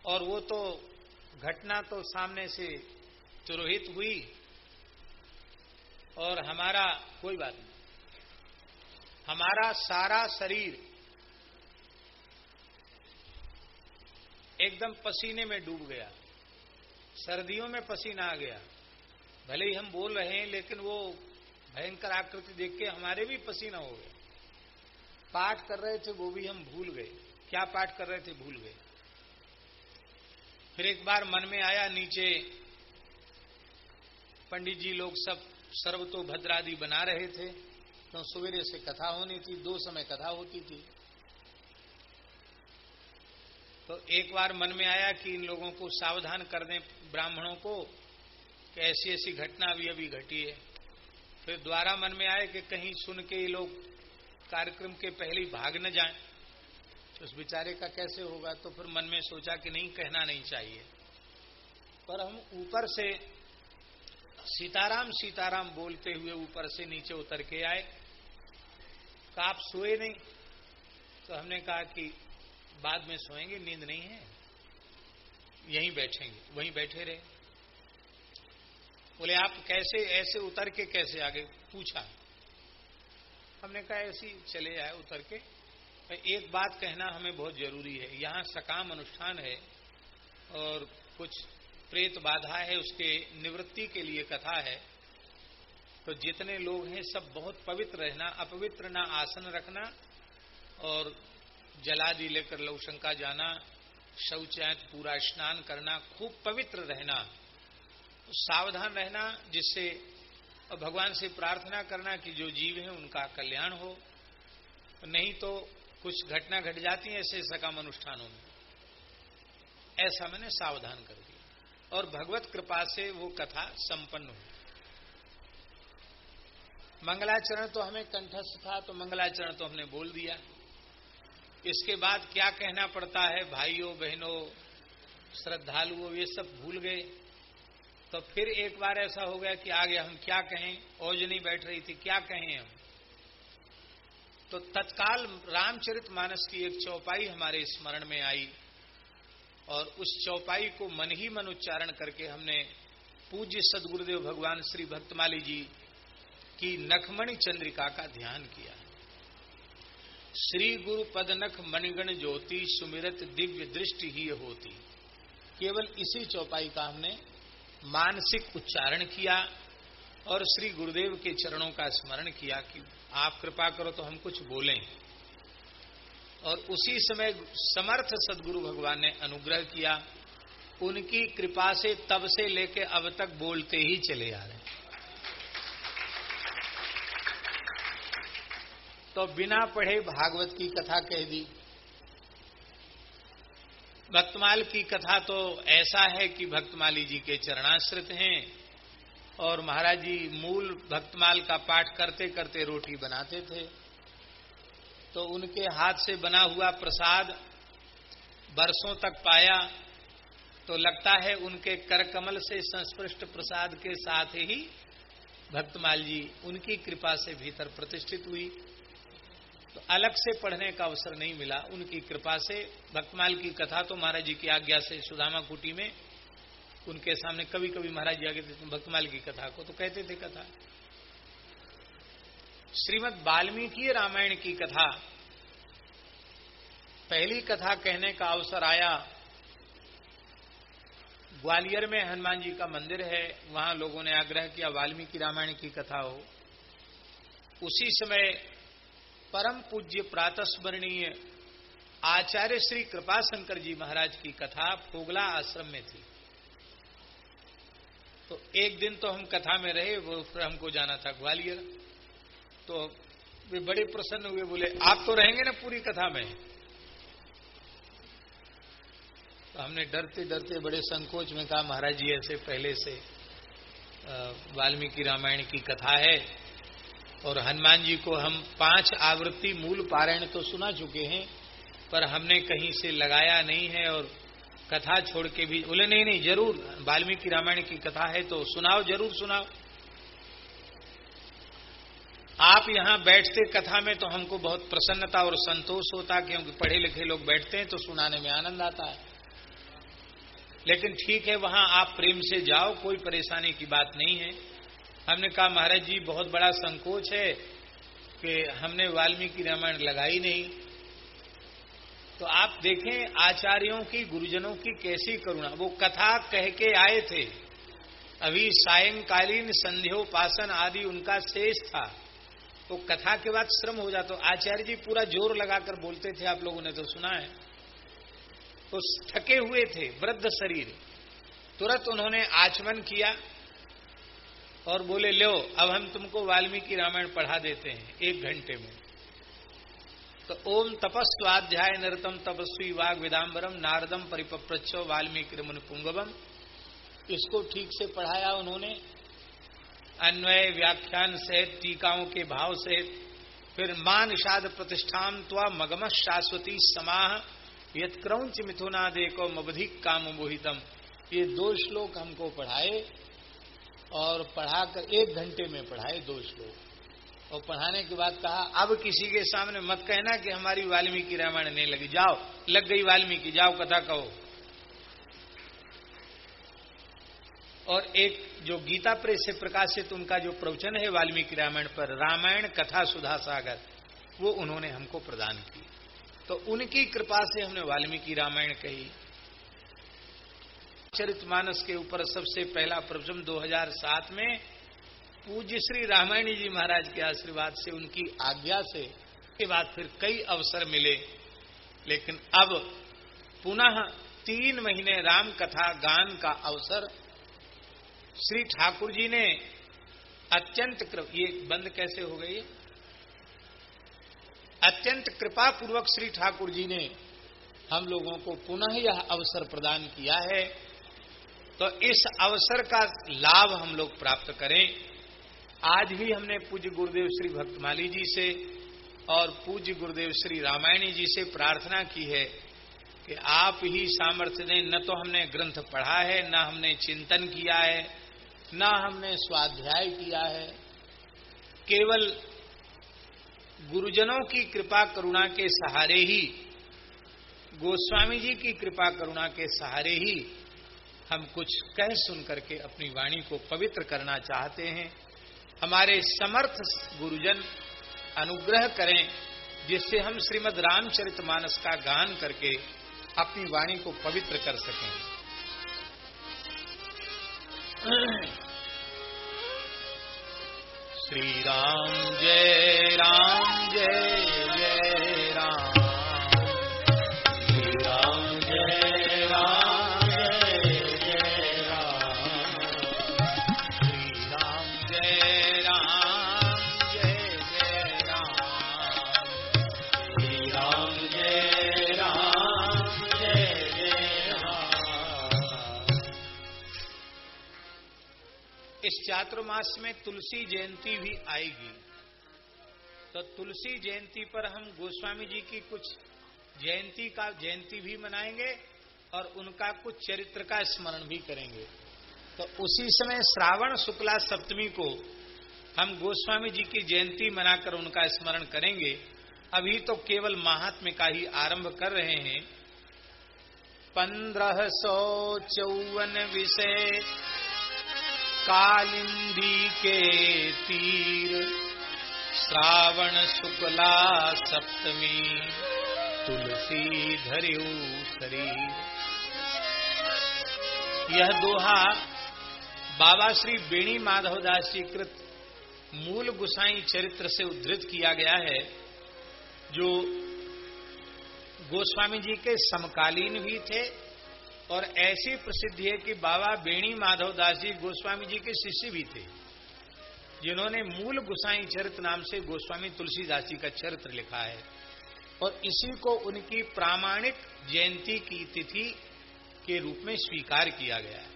और वो तो घटना तो सामने से तिरोहित हुई, और हमारा कोई बात नहीं, हमारा सारा शरीर एकदम पसीने में डूब गया। सर्दियों में पसीना आ गया। भले ही हम बोल रहे हैं, लेकिन वो भयंकर आकृति देख के हमारे भी पसीना हो गया। पाठ कर रहे थे वो भी हम भूल गए, क्या पाठ कर रहे थे भूल गए। फिर एक बार मन में आया, नीचे पंडित जी लोग सब सर्वतोभद्रादि बना रहे थे, तो सवेरे से कथा होनी थी, 2 समय कथा होती थी। तो एक बार मन में आया कि इन लोगों को सावधान कर दें, ब्राह्मणों को, कि ऐसी ऐसी घटना अभी अभी घटी है। फिर द्वारा मन में आया कि कहीं सुन के ये लोग कार्यक्रम के पहले ही भाग न जाएं, तो उस बेचारे का कैसे होगा। तो फिर मन में सोचा कि नहीं, कहना नहीं चाहिए। पर हम ऊपर से सीताराम सीताराम बोलते हुए ऊपर से नीचे उतर के आए। कहा आप सोए नहीं? तो हमने कहा कि बाद में सोएंगे, नींद नहीं है, यहीं बैठेंगे। वहीं बैठे रहे। बोले आप कैसे ऐसे उतर के कैसे आगे? पूछा। हमने कहा ऐसे ही चले आए उतर के। एक बात कहना हमें बहुत जरूरी है, यहाँ सकाम अनुष्ठान है और कुछ प्रेत बाधा है, उसके निवृत्ति के लिए कथा है। तो जितने लोग हैं सब बहुत पवित्र रहना, अपवित्र ना आसन रखना, और जलादि लेकर लवशंका जाना, शौचालय पूरा स्नान करना, खूब पवित्र रहना, सावधान रहना, जिससे भगवान से प्रार्थना करना कि जो जीव हैं उनका कल्याण हो। नहीं तो कुछ घटना घट जाती है ऐसे सकाम अनुष्ठानों में। ऐसा मैंने सावधान कर दिया और भगवत कृपा से वो कथा संपन्न हुई। मंगलाचरण तो हमें कंठस्थ था, तो मंगलाचरण तो हमने बोल दिया। इसके बाद क्या कहना पड़ता है, भाइयों बहनों श्रद्धालुओं, ये सब भूल गए। तो फिर एक बार ऐसा हो गया कि आगे हम क्या कहें, ओजनी बैठ रही थी, क्या कहें हम। तो तत्काल रामचरितमानस की एक चौपाई हमारे स्मरण में आई, और उस चौपाई को मन ही मन उच्चारण करके हमने पूज्य सदगुरुदेव भगवान श्री भक्तमाली जी की नखमणि चंद्रिका का ध्यान किया। श्री गुरु पद नख मणिगण ज्योति, सुमिरत दिव्य दृष्टि ही होती। केवल इसी चौपाई का हमने मानसिक उच्चारण किया और श्री गुरुदेव के चरणों का स्मरण किया कि आप कृपा करो तो हम कुछ बोलें। और उसी समय समर्थ सदगुरु भगवान ने अनुग्रह किया। उनकी कृपा से तब से लेके अब तक बोलते ही चले आ रहे हैं। तो बिना पढ़े भागवत की कथा कह दी। भक्तमाल की कथा तो ऐसा है कि भक्तमाली जी के चरणाश्रित हैं, और महाराज जी मूल भक्तमाल का पाठ करते करते रोटी बनाते थे। तो उनके हाथ से बना हुआ प्रसाद वर्षों तक पाया तो लगता है उनके करकमल से संस्पृष्ट प्रसाद के साथ ही भक्तमाल जी उनकी कृपा से भीतर प्रतिष्ठित हुई। तो अलग से पढ़ने का अवसर नहीं मिला, उनकी कृपा से। भक्तमाल की कथा तो महाराज जी की आज्ञा से सुदामा कुटी में उनके सामने कभी कभी महाराज जी आगे भक्तमाल की कथा को तो कहते थे कथा। श्रीमद् वाल्मीकि रामायण की कथा, पहली कथा कहने का अवसर आया। ग्वालियर में हनुमान जी का मंदिर है, वहां लोगों ने आग्रह किया वाल्मीकि रामायण की कथा हो। उसी समय परम पूज्य प्रातस्मरणीय आचार्य श्री कृपाशंकर जी महाराज की कथा फोगला आश्रम में थी। तो एक दिन तो हम कथा में रहे, वो फिर हमको जाना था ग्वालियर। तो वे बड़े प्रसन्न हुए, बोले आप तो रहेंगे ना पूरी कथा में। तो हमने डरते डरते बड़े संकोच में कहा महाराज जी ऐसे पहले से वाल्मीकि रामायण की कथा है और हनुमान जी को हम 5 आवृत्ति मूल पारायण तो सुना चुके हैं, पर हमने कहीं से लगाया नहीं है और कथा छोड़ के भी। बोले नहीं जरूर वाल्मीकि रामायण की कथा है तो सुनाओ, जरूर सुनाओ। आप यहां बैठते कथा में तो हमको बहुत प्रसन्नता और संतोष होता, क्योंकि पढ़े लिखे लोग बैठते हैं तो सुनाने में आनंद आता है। लेकिन ठीक है, वहां आप प्रेम से जाओ, कोई परेशानी की बात नहीं है। हमने कहा महाराज जी बहुत बड़ा संकोच है कि हमने वाल्मीकि रामायण लगाई नहीं। तो आप देखें आचार्यों की, गुरुजनों की कैसी करुणा। वो कथा कह के आए थे, अभी सायंकालीन संध्योपासन आदि उनका शेष था, तो कथा के बाद श्रम हो जाता। तो आचार्य जी पूरा जोर लगाकर बोलते थे, आप लोगों ने तो सुना है। तो थके हुए थे, वृद्ध शरीर। तुरंत उन्होंने आचमन किया और बोले लो अब हम तुमको वाल्मीकि रामायण पढ़ा देते हैं 1 घंटे में। तो ओम तपस्वाध्याय निरतम तपस्वी वाग विदाम्बरम नारदम परिपप्रच्छ वाल्मीकि मुनि पुंगवम, इसको ठीक से पढ़ाया उन्होंने, अन्वय व्याख्यान सहित, टीकाओं के भाव सहित। फिर मां निषाद प्रतिष्ठाम त्वा मगम शाश्वती समाह यत्क्रौंच मिथुनादेको मबधिक काम मोहितम, ये 2 श्लोक हमको पढ़ाए और पढ़ाकर 1 घंटे में पढ़ाए 2 श्लोक। और पढ़ाने के बाद कहा अब किसी के सामने मत कहना कि हमारी वाल्मीकि रामायण नहीं लगी, जाओ लग गई वाल्मीकि, जाओ कथा कहो। और एक जो गीता प्रेस से प्रकाशित उनका जो प्रवचन है वाल्मीकि रामायण पर, रामायण कथा सुधा सागर, वो उन्होंने हमको प्रदान की। तो उनकी कृपा से हमने वाल्मीकि रामायण कही। चरितमानस के ऊपर सबसे पहला प्रवचन 2007 में पूज्य श्री रामायणी जी महाराज के आशीर्वाद से, उनकी आज्ञा से, के बाद फिर कई अवसर मिले। लेकिन अब पुनः 3 महीने राम कथा गान का अवसर श्री ठाकुर जी ने अत्यंत ये बंद कैसे हो गई, अत्यंत कृपा पूर्वक श्री ठाकुर जी ने हम लोगों को पुनः यह अवसर प्रदान किया है। तो इस अवसर का लाभ हम लोग प्राप्त करें। आज भी हमने पूज्य गुरुदेव श्री भक्तमाली जी से और पूज्य गुरुदेव श्री रामायणी जी से प्रार्थना की है कि आप ही सामर्थ्य दें। न तो हमने ग्रंथ पढ़ा है, न हमने चिंतन किया है, न हमने स्वाध्याय किया है, केवल गुरुजनों की कृपा करुणा के सहारे ही, गोस्वामी जी की कृपा करुणा के सहारे ही हम कुछ कह सुन करके अपनी वाणी को पवित्र करना चाहते हैं। हमारे समर्थ गुरुजन अनुग्रह करें जिससे हम श्रीमद् रामचरितमानस का गान करके अपनी वाणी को पवित्र कर सकें। श्री राम जय राम जय जय राम, श्री राम जय राम जय जय राम, श्री राम जय राम जय जय राम, श्री राम जय राम जय जय राम। इस चातुर्मास में तुलसी जयंती भी आएगी। तो तुलसी जयंती पर हम गोस्वामी जी की कुछ जयंती भी मनाएंगे और उनका कुछ चरित्र का स्मरण भी करेंगे। तो उसी समय श्रावण शुक्ला सप्तमी को हम गोस्वामी जी की जयंती मनाकर उनका स्मरण करेंगे। अभी तो केवल महात्म्य का ही आरंभ कर रहे हैं। 1554 विषय कालिंदी के तीर, श्रावण शुक्ला सप्तमी तुलसी धरिऊ शरीर। यह दोहा बाबा श्री बेणी माधवदास जी कृत मूल गुसाई चरित्र से उद्धृत किया गया है, जो गोस्वामी जी के समकालीन भी थे और ऐसी प्रसिद्धि है कि बाबा बेणी माधवदास जी गोस्वामी जी के शिष्य भी थे, जिन्होंने मूल गुसाई चरित्र नाम से गोस्वामी तुलसीदास जी का चरित्र लिखा है और इसी को उनकी प्रामाणिक जयंती की तिथि के रूप में स्वीकार किया गया है।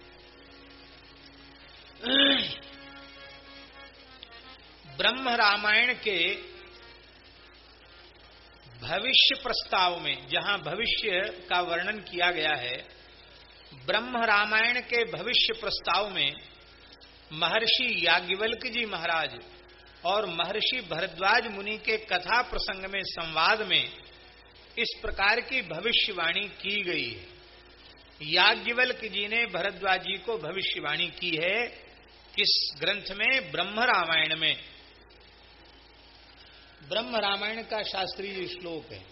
ब्रह्म रामायण के भविष्य प्रस्ताव में, जहां भविष्य का वर्णन किया गया है, ब्रह्म रामायण के भविष्य प्रस्ताव में महर्षि याज्ञवल्क्य जी महाराज और महर्षि भरद्वाज मुनि के कथा प्रसंग में संवाद में इस प्रकार की भविष्यवाणी की गई है। याज्ञवल्क्य जी ने भरद्वाज जी को भविष्यवाणी की है किस ग्रंथ में? ब्रह्म रामायण में। ब्रह्म रामायण का शास्त्रीय श्लोक है,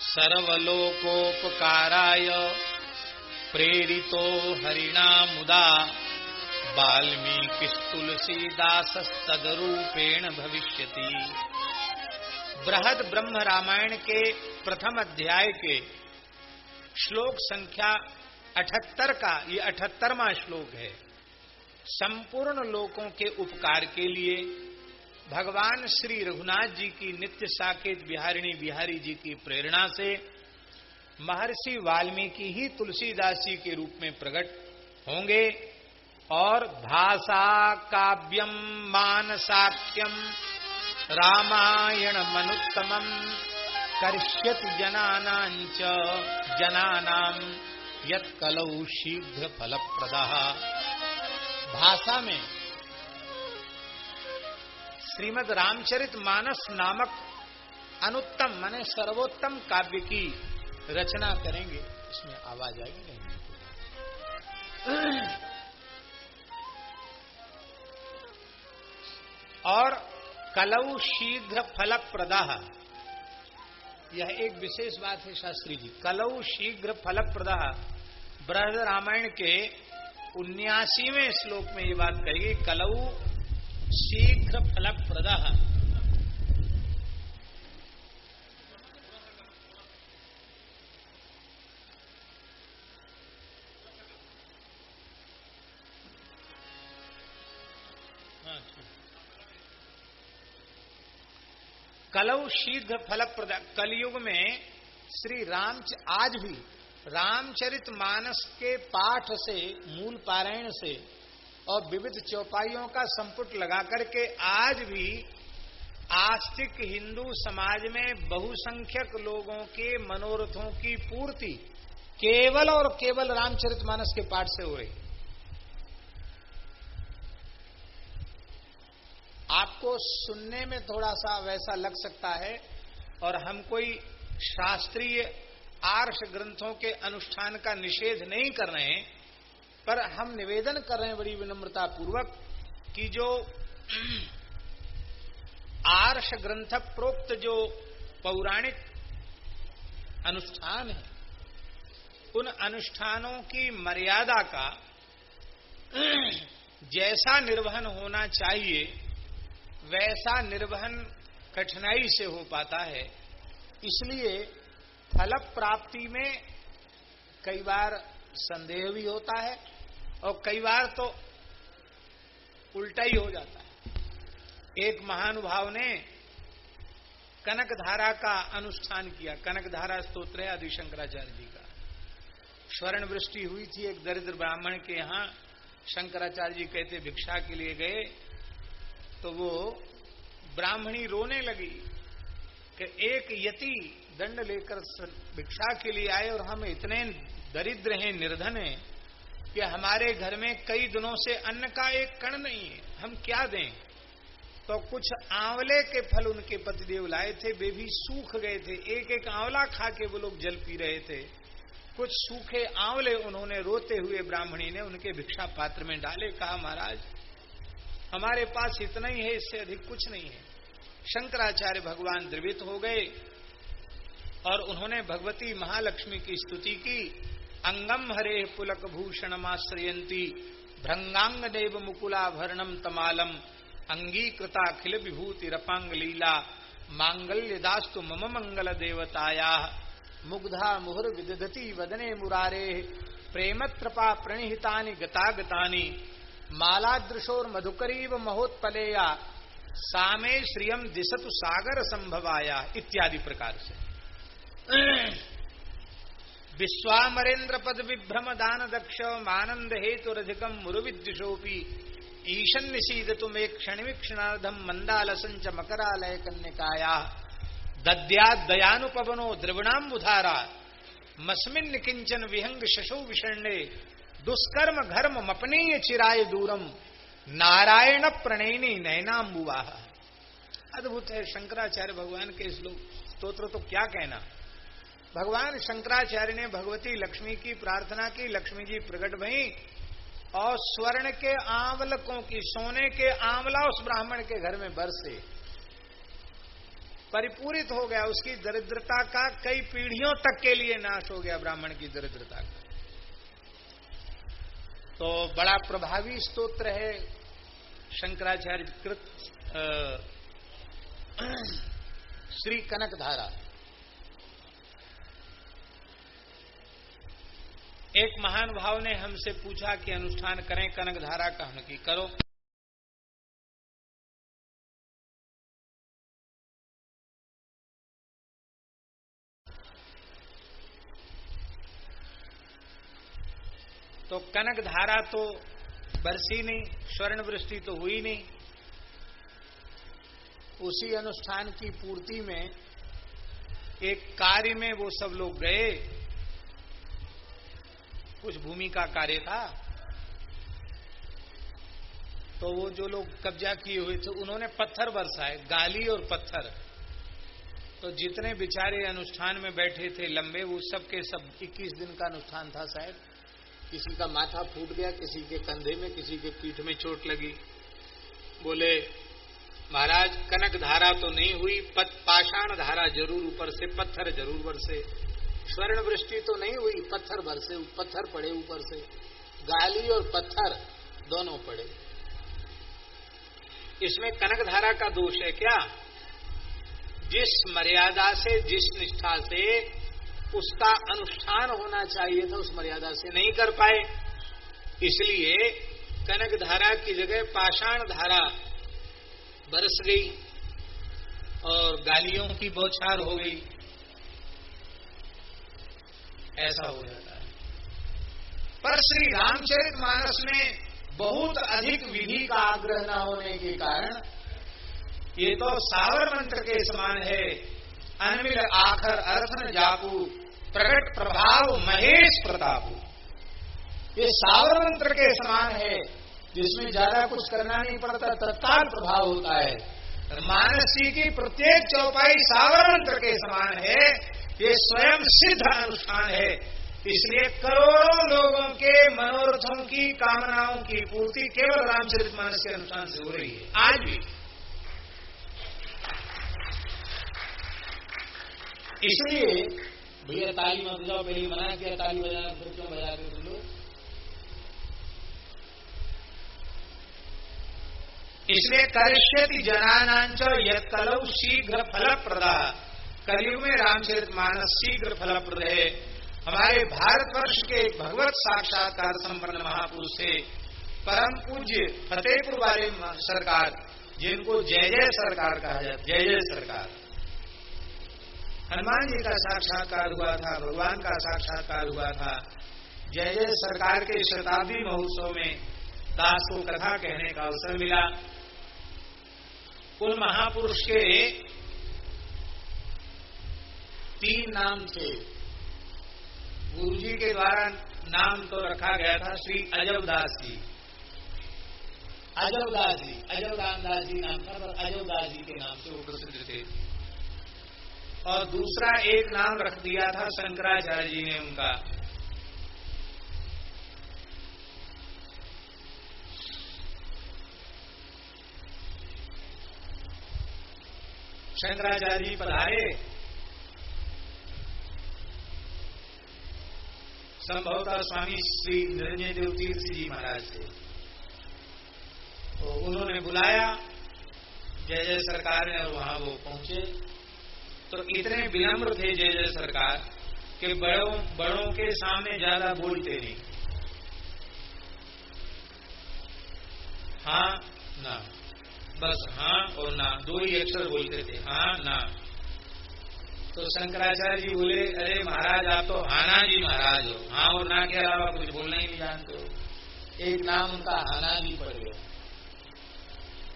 सर्वलोकोपकाराय प्रेरितो हरिणा मुदा वाल्मीकिस्तुलसीदासस्तदरूपेण भविष्यति। बृहद ब्रह्म रामायण के प्रथम अध्याय के श्लोक संख्या 78 का ये 78वां श्लोक है। संपूर्ण लोकों के उपकार के लिए भगवान श्री रघुनाथ जी की नित्य साकेत बिहारिणी बिहारी जी की प्रेरणा से महर्षि वाल्मीकि ही तुलसीदास जी के रूप में प्रकट होंगे और भाषा काव्यम मानसाख्यम रामायण मनुत्तमम कर्ष्यति जनानां यत् कलौ शीघ्र फलप्रदः। भाषा में श्रीमद् रामचरित मानस नामक अनुत्तम माने सर्वोत्तम काव्य की रचना करेंगे। इसमें आवाज आएगी नहीं? और कलौ शीघ्र फलप्रदः, यह एक विशेष बात है शास्त्री जी। कलौ शीघ्र फलप्रदः बृहद रामायण के 79वें श्लोक में ये बात कही, कलौ शीघ्र फलप्रदः। कलौ शीघ्र फलप्रद। कलयुग में श्री आज भी रामचरित मानस के पाठ से, मूल पारायण से और विविध चौपाइयों का संपुट लगा करके आज भी आस्तिक हिंदू समाज में बहुसंख्यक लोगों के मनोरथों की पूर्ति केवल और केवल रामचरित मानस के पाठ से हो रही। आपको सुनने में थोड़ा सा वैसा लग सकता है और हम कोई शास्त्रीय आर्ष ग्रंथों के अनुष्ठान का निषेध नहीं कर रहे हैं, पर हम निवेदन कर रहे हैं बड़ी विनम्रता पूर्वक कि जो आर्ष ग्रंथ प्रोक्त जो पौराणिक अनुष्ठान है, उन अनुष्ठानों की मर्यादा का जैसा निर्वहन होना चाहिए वैसा निर्वहन कठिनाई से हो पाता है। इसलिए फल प्राप्ति में कई बार संदेह भी होता है और कई बार तो उल्टा ही हो जाता है। एक महानुभाव ने कनकधारा का अनुष्ठान किया। कनकधारा स्तोत्र है आदि शंकराचार्य जी का। स्वर्ण वृष्टि हुई थी एक दरिद्र ब्राह्मण के यहाँ। शंकराचार्य जी कहते भिक्षा के लिए गए तो वो ब्राह्मणी रोने लगी कि एक यति दंड लेकर भिक्षा के लिए आए और हम इतने दरिद्र हैं, निर्धन हैं कि हमारे घर में कई दिनों से अन्न का एक कण नहीं है, हम क्या दें। तो कुछ आंवले के फल उनके पतिदेव लाए थे, वे भी सूख गए थे, एक एक आंवला खा के वो लोग जल पी रहे थे। कुछ सूखे आंवले उन्होंने रोते हुए ब्राह्मणी ने उनके भिक्षा पात्र में डाले, कहा महाराज हमारे पास इतना ही है, इससे अधिक कुछ नहीं है। शंकराचार्य भगवान द्रवित हो गए और उन्होंने भगवती महालक्ष्मी की स्तुति की। अंगम हरे पुलक भूषणमाश्रयंती भृंगांग देव मुकुलाभरणम तमालम अंगीकृता अखिल विभूति रपांग लीला मांगल्य दास्तु मम मंगल देवताया मुग्धा मुहुर विदधति वदने मुरारे प्रेमत्रपा प्रणिहितानि गतागतानि मालादृशोर मधुकरीव महोत्पलेया सामे श्रियम दिशतु सागर संभवाया इत्यादि प्रकार से। विश्वामरेन्द्र पद विभ्रम दान दक्ष मानंद हेतुरधिकम मुरुविद्विषोपि ईशन निषीदतु मे क्षणिवीक्षणार्धम मंदालसंच मकरालय कन्यकाया दद्याद दयानुपवनो द्रविणाम्बुधारा मस्मिन् किंचन विहंग शशो विषण्णे दुष्कर्म घर्म मपनीय चिराय दूरम नारायण प्रणयिनी नयनाम्बुवाह। अद्भुत है शंकराचार्य भगवान के श्लोक स्तोत्र, तो क्या कहना। भगवान शंकराचार्य ने भगवती लक्ष्मी की प्रार्थना की, लक्ष्मी जी प्रकट भई और स्वर्ण के आंवलकों की, सोने के आंवला उस ब्राह्मण के घर में बरसे, परिपूरित हो गया। उसकी दरिद्रता का कई पीढ़ियों तक के लिए नाश हो गया, ब्राह्मण की दरिद्रता का। तो बड़ा प्रभावी स्तोत्र है शंकराचार्य कृत श्री कनक धारा। एक महान भाव ने हमसे पूछा कि अनुष्ठान करें कनक धारा का, हम की करो। तो कनक धारा तो बरसी नहीं, स्वर्ण वृष्टि तो हुई नहीं। उसी अनुष्ठान की पूर्ति में एक कार्य में वो सब लोग गए, कुछ भूमि का कार्य था। तो वो जो लोग कब्जा किए हुए थे उन्होंने पत्थर बरसाए, गाली और पत्थर। तो जितने बेचारे अनुष्ठान में बैठे थे लंबे, वो सब के सब 21 दिन का अनुष्ठान था शायद। किसी का माथा फूट गया, किसी के कंधे में, किसी के पीठ में चोट लगी। बोले महाराज कनक धारा तो नहीं हुई, पाषाण धारा जरूर ऊपर से, पत्थर जरूर बरसे। स्वर्ण वृष्टि तो नहीं हुई, पत्थर बरसे, पत्थर पड़े ऊपर से, गाली और पत्थर दोनों पड़े। इसमें कनक धारा का दोष है क्या? जिस मर्यादा से, जिस निष्ठा से उसका अनुष्ठान होना चाहिए था, उस मर्यादा से नहीं कर पाए, इसलिए कनक धारा की जगह पाषाण धारा बरस गई और गालियों की बौछार हो गई। ऐसा हो जाता है। पर श्री रामचरितमानस में बहुत अधिक विधि का आग्रह न होने के कारण ये तो सावर मंत्र के समान है। अनमिल आखर अर्थ न जापू प्रकट प्रभाव महेश प्रतापू। ये सावर मंत्र के समान है, जिसमें ज्यादा कुछ करना नहीं पड़ता, तत्काल प्रभाव होता है। मानस जी की प्रत्येक चौपाई सावर मंत्र के समान है, ये स्वयं सिद्ध अनुष्ठान है। इसलिए करोड़ों लोगों के मनोरथों की, कामनाओं की पूर्ति केवल रामचरितमानस के अनुष्ठान से हो रही है आज भी। इसलिए भैया ताली मत बजाओ, पहले मना किया ताली बजाना, फिर क्यों बजा रहे तुम लोग? इसलिए करिष्यति जनानांच यत्कलौ शीघ्र फलप्रदा। कलयुग में रामचरितमानस शीघ्र फलप्रद है। हमारे भारतवर्ष के भगवत साक्षात्कार संपन्न महापुरुष थे परम पूज्य फतेहपुर वाले सरकार, जिनको जय जय सरकार कहा जाता, जय जय सरकार। हनुमान जी का साक्षात्कार हुआ था, भगवान का साक्षात्कार हुआ था। जय जय सरकार के शताब्दी महोत्सव में दास को कथा कहने का अवसर मिला। उन महापुरुष के 3 नाम थे। गुरुजी के द्वारा नाम तो रखा गया था श्री अजबदास जी। अजबदास जी, अजबरामदास जी नाम था, पर अजबदास जी के नाम से वो प्रसिद्ध थे। और दूसरा एक नाम रख दिया था शंकराचार्य जी ने उनका। शंकराचार्य जी पधारे, संभवतः स्वामी श्री निरंजन देव तीर्थ जी महाराज थे। तो उन्होंने बुलाया जय जय सरकार ने, और वहां वो पहुंचे। तो इतने विनम्र थे जय जय सरकार कि बड़ों के सामने ज्यादा बोलते नहीं। हाँ ना, बस हाँ और ना, 2 ही अक्षर बोलते थे, हाँ ना। तो शंकराचार्य जी बोले, अरे महाराज आप तो हाना जी महाराज हो, हाँ और ना के अलावा कुछ बोलना ही नहीं जानते हो। एक नाम उनका हाना जी पड़ गया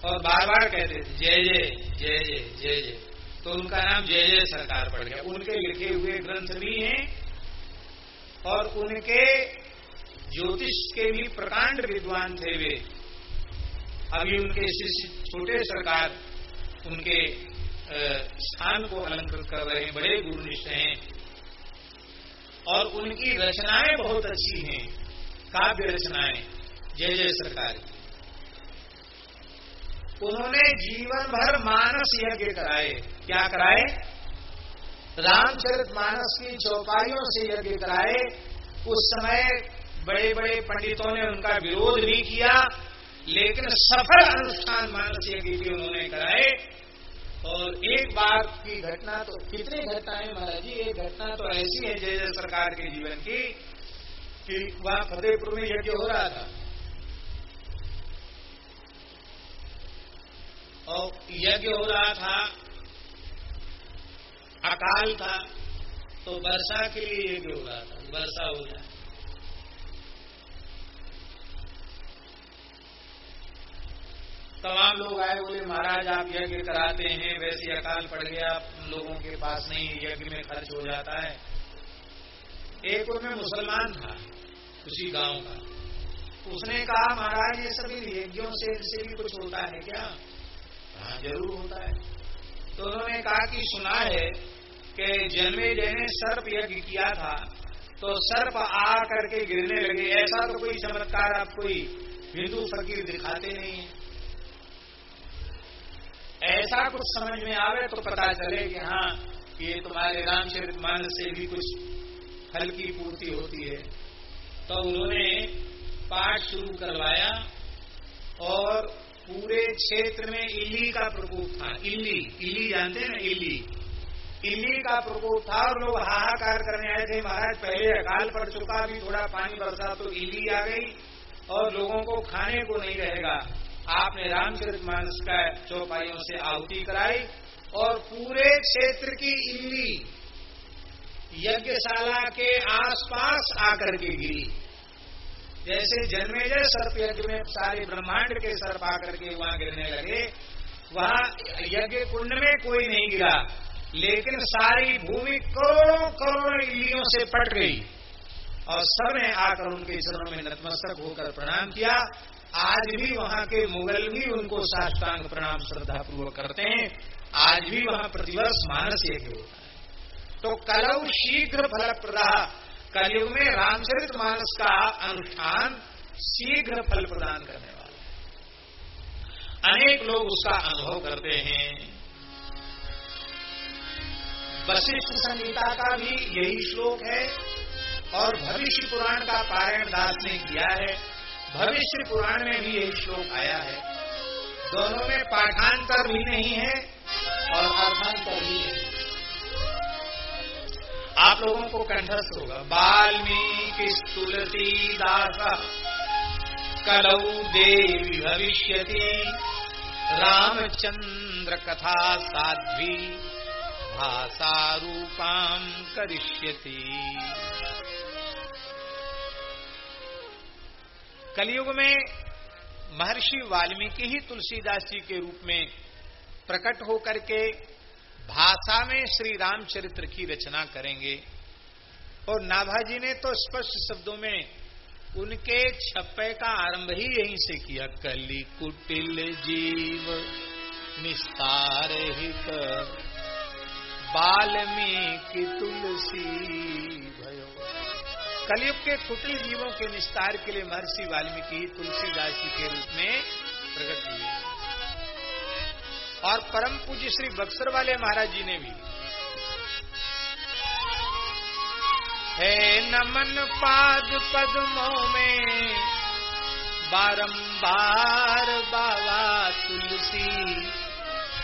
और बार बार कहते थे जय जय जय जय जय जय। तो उनका नाम जय जय सरकार पड़ गया। उनके लिखे हुए ग्रंथ भी हैं और उनके ज्योतिष के भी प्रकांड विद्वान थे वे। अभी उनके शिष्य छोटे सरकार उनके स्थान को अलंकृत कर रहे हैं, बड़े गुरुनिष्ठ हैं और उनकी रचनाएं बहुत अच्छी हैं, काव्य रचनाएं जय जय सरकार की। उन्होंने जीवन भर मानस यज्ञ कराए। क्या कराए? रामचरितमानस की चौपाइयों से यज्ञ कराए। उस समय बड़े बड़े पंडितों ने उनका विरोध भी किया, लेकिन सफल अनुष्ठान मानस यज्ञ भी उन्होंने कराए। और एक बार की घटना, तो कितनी घटनाएं महाराज जी, एक घटना तो ऐसी है जय जय सरकार के जीवन की कि वहां फतेहपुर में यज्ञ हो रहा था और यज्ञ हो रहा था, अकाल था, तो वर्षा के लिए यज्ञ हो रहा था, वर्षा हो जाए। तमाम लोग आए, बोले महाराज आप यज्ञ कराते हैं, वैसे अकाल पड़ गया, लोगों के पास नहीं, यज्ञ में खर्च हो जाता है। एक उनमें मुसलमान था उसी गांव का, उसने कहा महाराज ये सभी यज्ञों से भी कुछ होता है क्या? हाँ जरूर होता है। तो उन्होंने कहा कि सुना है कि जन्मेजय ने सर्प यज्ञ किया था तो सर्प आ करके गिरने लगे। ऐसा तो कोई चमत्कार आप कोई हिंदू फकीर दिखाते नहीं है। ऐसा कुछ समझ में आवे तो पता चले कि हाँ ये तुम्हारे रामचरितमानस से भी कुछ फल की पूर्ति होती है। तो उन्होंने पाठ शुरू करवाया और पूरे क्षेत्र में इल्ली का प्रकोप था। इल्ली जानते हैं ना, इल्ली का प्रकोप था और लोग हाहाकार करने आए थे, महाराज पहले अकाल पड़ चुका, अभी थोड़ा पानी बरसा तो इल्ली आ गई और लोगों को खाने को नहीं रहेगा। आपने रामचरितमानस का चौपाइयों से आहुति कराई और पूरे क्षेत्र की इल्ली यज्ञशाला के आसपास आकर के गिरी। जैसे जन्मेजय सर्प यज्ञ में सारे ब्रह्मांड के सर्प आकर के वहां गिरने लगे, वहां यज्ञ कुंड में कोई नहीं गिरा, लेकिन सारी भूमि करोड़ों करोड़ों इल्लियों से पट गई और सबने आकर उनके चरणों में नतमस्तक होकर प्रणाम किया। आज भी वहां के मुगल भी उनको साष्टांग प्रणाम श्रद्धा पूर्वक करते हैं। आज भी वहां प्रतिवर्ष मानस यज्ञ होता है। तो कलौ शीघ्र फलप्रदा, कलयुग में रामचरितमानस का अनुष्ठान शीघ्र फल प्रदान करने वाला है। अनेक लोग उसका अनुभव करते हैं। वशिष्ठ संहिता का भी यही श्लोक है और भविष्य पुराण का पारायण दास ने किया है। भविष्य पुराण में भी यही श्लोक आया है। दोनों में पाठांतर भी नहीं है और अर्थांतर भी नहीं। आप लोगों को कंठस्थ होगा। वाल्मीकि तुलसीदास कलौ देवी भविष्यति, रामचंद्र कथा साध्वी भाषा रूपाम करिष्यति। कलयुग में महर्षि वाल्मीकि ही तुलसीदास जी के रूप में प्रकट होकर के भाषा में श्री रामचरित्र की रचना करेंगे। और नाभाजी ने तो स्पष्ट शब्दों में उनके छप्पे का आरंभ ही यहीं से किया। कली कुटिल जीव निस्तार हित वाल्मीकि तुलसी भयो। कलयुग के कुटिल जीवों के निस्तार के लिए महर्षि वाल्मीकि तुलसीदास जी के रूप में प्रकट हुए। और परम पूज्य श्री बक्सर वाले महाराज जी ने भी है नमन पाद पद्मों में बारंबार बाबा तुलसी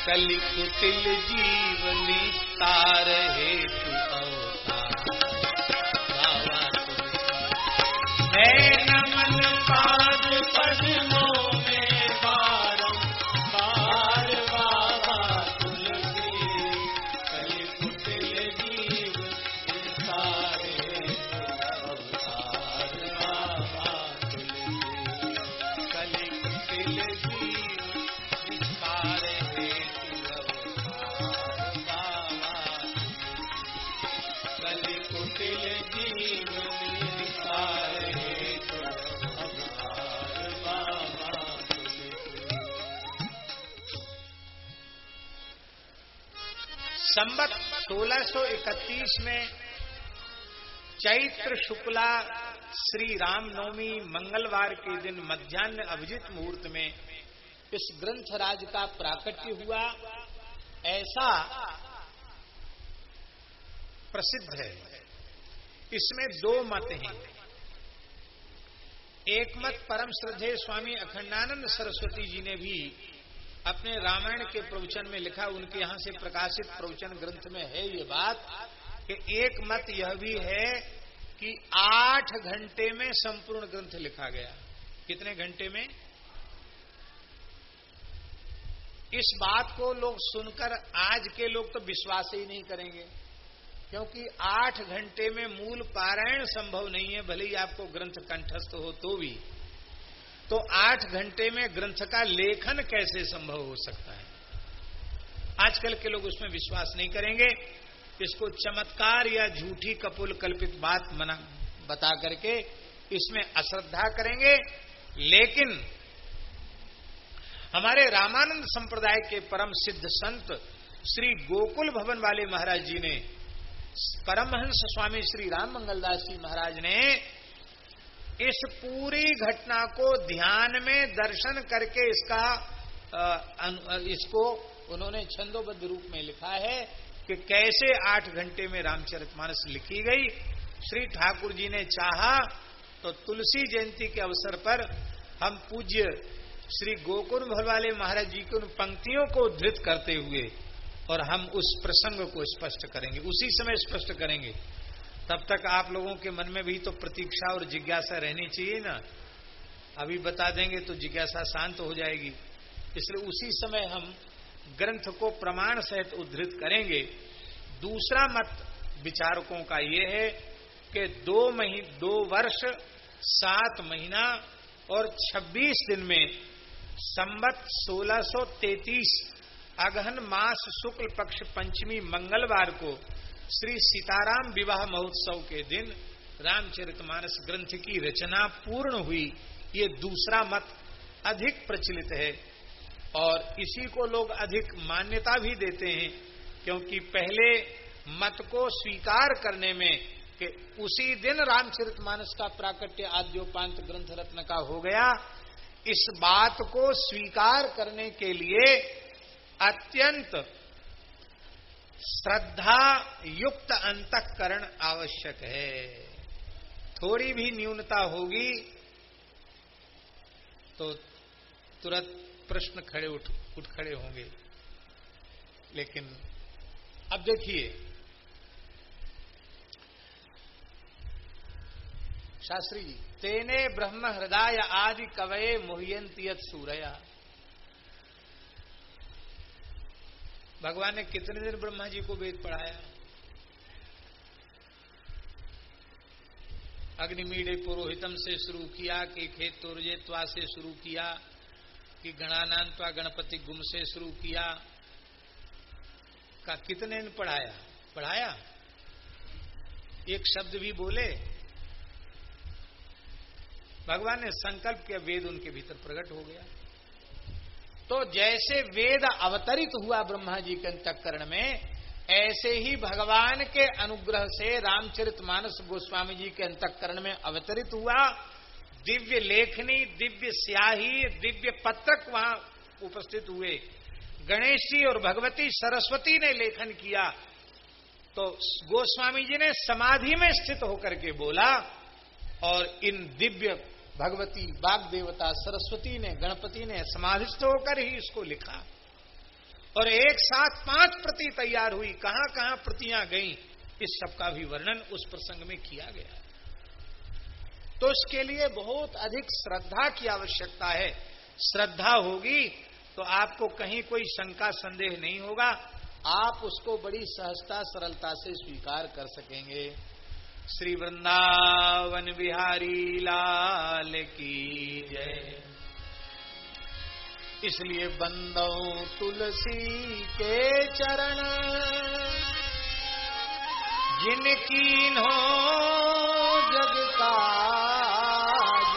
कलि कुटिल जीव निस्तार हेतु अवतार बाबा तुलसी है नमन पाद पद्मों में बारंबार बाबा तुलसी कलि कुटिल जीव निस्तार संवत 1631 में चैत्र शुक्ला श्री रामनवमी मंगलवार के दिन मध्याह्न अभिजित मुहूर्त में इस ग्रंथराज का प्राकट्य हुआ, ऐसा प्रसिद्ध है। इसमें दो मत हैं। एक मत परम श्रद्धेय स्वामी अखंडानंद सरस्वती जी ने भी अपने रामायण के प्रवचन में लिखा, उनके यहां से प्रकाशित प्रवचन ग्रंथ में है ये बात कि एक मत यह भी है कि 8 घंटे में संपूर्ण ग्रंथ लिखा गया। कितने घंटे में? इस बात को लोग सुनकर आज के लोग तो विश्वास ही नहीं करेंगे, क्योंकि 8 घंटे में मूल पारायण संभव नहीं है, भले ही आपको ग्रंथ कंठस्थ हो तो भी। तो 8 घंटे में ग्रंथ का लेखन कैसे संभव हो सकता है? आजकल के लोग उसमें विश्वास नहीं करेंगे, इसको चमत्कार या झूठी कपोल कल्पित बात बता करके इसमें अश्रद्धा करेंगे। लेकिन हमारे रामानंद संप्रदाय के परम सिद्ध संत श्री गोकुल भवन वाले महाराज जी ने, परमहंस स्वामी श्री राम मंगलदास जी महाराज ने इस पूरी घटना को ध्यान में दर्शन करके इसको उन्होंने छंदोबद्ध रूप में लिखा है कि कैसे 8 घंटे में रामचरितमानस लिखी गई। श्री ठाकुर जी ने चाहा तो तुलसी जयंती के अवसर पर हम पूज्य श्री गोकुल भवन वाले महाराज जी की उन पंक्तियों को उद्धृत करते हुए और हम उस प्रसंग को स्पष्ट करेंगे, उसी समय स्पष्ट करेंगे। तब तक आप लोगों के मन में भी तो प्रतीक्षा और जिज्ञासा रहनी चाहिए ना। अभी बता देंगे तो जिज्ञासा शांत हो जाएगी, इसलिए उसी समय हम ग्रंथ को प्रमाण सहित उद्धृत करेंगे। दूसरा मत विचारकों का ये है कि 2 वर्ष 7 महीना और 26 दिन में संवत 1633 अगहन मास शुक्ल पक्ष पंचमी मंगलवार को श्री सीताराम विवाह महोत्सव के दिन रामचरितमानस ग्रंथ की रचना पूर्ण हुई। ये दूसरा मत अधिक प्रचलित है और इसी को लोग अधिक मान्यता भी देते हैं, क्योंकि पहले मत को स्वीकार करने में कि उसी दिन रामचरितमानस का प्राकट्य आद्योपांत ग्रंथ रत्न का हो गया, इस बात को स्वीकार करने के लिए अत्यंत श्रद्धा युक्त अंतःकरण आवश्यक है। थोड़ी भी न्यूनता होगी तो तुरंत प्रश्न उठ खड़े होंगे। लेकिन अब देखिए, शास्त्री जी, तेने ब्रह्म हृदय आदि कवये मुह्यन्ति यत् सूरया। भगवान ने कितने दिन ब्रह्मा जी को वेद पढ़ाया? अग्निमीडे पुरोहितम से शुरू किया कि खेतोर्जेत्वा से शुरू किया कि गणानान्त्वा गणपति गुम से शुरू किया का कितने ने पढ़ाया? एक शब्द भी बोले? भगवान ने संकल्प किया, वेद उनके भीतर प्रकट हो गया। तो जैसे वेद अवतरित हुआ ब्रह्मा जी के अंतःकरण में, ऐसे ही भगवान के अनुग्रह से रामचरितमानस गोस्वामी जी के अंतःकरण में अवतरित हुआ। दिव्य लेखनी, दिव्य स्याही, दिव्य पत्रक वहां उपस्थित हुए। गणेश जी और भगवती सरस्वती ने लेखन किया। तो गोस्वामी जी ने समाधि में स्थित होकर के बोला, और इन दिव्य भगवती वाग देवता सरस्वती ने, गणपति ने समाधिस्थ होकर ही इसको लिखा। और एक साथ 5 प्रति तैयार हुई। कहां कहां प्रतियां गईं, इस सब का भी वर्णन उस प्रसंग में किया गया। तो इसके लिए बहुत अधिक श्रद्धा की आवश्यकता है। श्रद्धा होगी तो आपको कहीं कोई शंका संदेह नहीं होगा, आप उसको बड़ी सहजता सरलता से स्वीकार कर सकेंगे। श्री वृंदावन बिहारी लाल की जय। इसलिए बंदो तुलसी के चरण, जिनकीन्हो जग काज,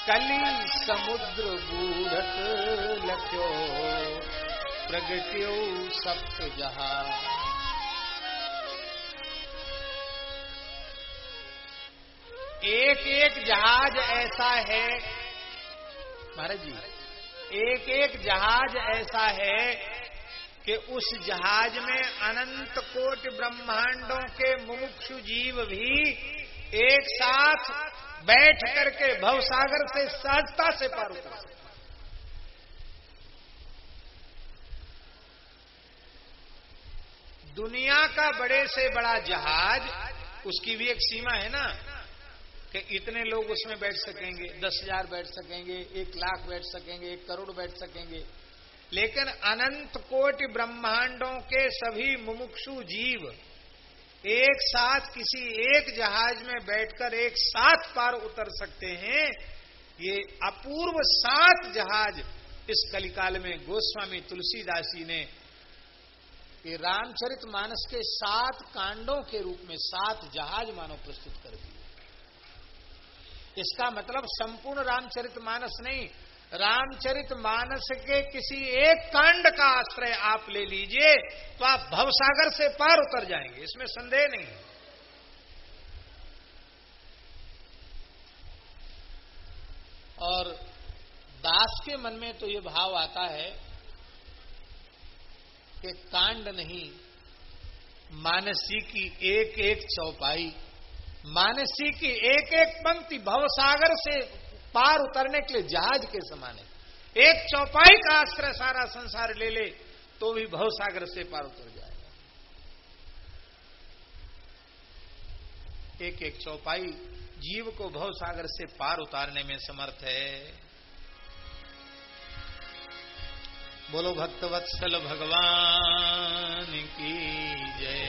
कली समुद्र बूढ़त लख्यो, प्रगट्यो सप्त जहां। एक एक जहाज ऐसा है महाराज जी, एक एक जहाज ऐसा है कि उस जहाज में अनंत कोटि ब्रह्मांडों के मुमुक्षु जीव भी एक साथ बैठ करके भवसागर से सहजता से पार उतर सकते। दुनिया का बड़े से बड़ा जहाज, उसकी भी एक सीमा है ना, कि इतने लोग उसमें बैठ सकेंगे, 10,000 बैठ सकेंगे, 1,00,000 बैठ सकेंगे, 1 करोड़ बैठ सकेंगे। लेकिन अनंत कोटि ब्रह्मांडों के सभी मुमुक्षु जीव एक साथ किसी एक जहाज में बैठकर एक साथ पार उतर सकते हैं। ये अपूर्व 7 जहाज इस कलिकाल में गोस्वामी तुलसीदास जी ने ये रामचरितमानस के 7 कांडों के रूप में 7 जहाज मानो प्रस्तुत कर दिए। इसका मतलब संपूर्ण रामचरितमानस नहीं, रामचरितमानस के किसी एक कांड का आश्रय आप ले लीजिए तो आप भवसागर से पार उतर जाएंगे, इसमें संदेह नहीं है। और दास के मन में तो ये भाव आता है कि कांड नहीं, मानसी की एक एक चौपाई, मानसी की एक एक पंक्ति भवसागर से पार उतरने के लिए जहाज के समान है। एक चौपाई का आश्रय सारा संसार ले ले तो भी भवसागर से पार उतर जाएगा। एक एक चौपाई जीव को भवसागर से पार उतारने में समर्थ है। बोलो भक्तवत्सल भगवान की जय।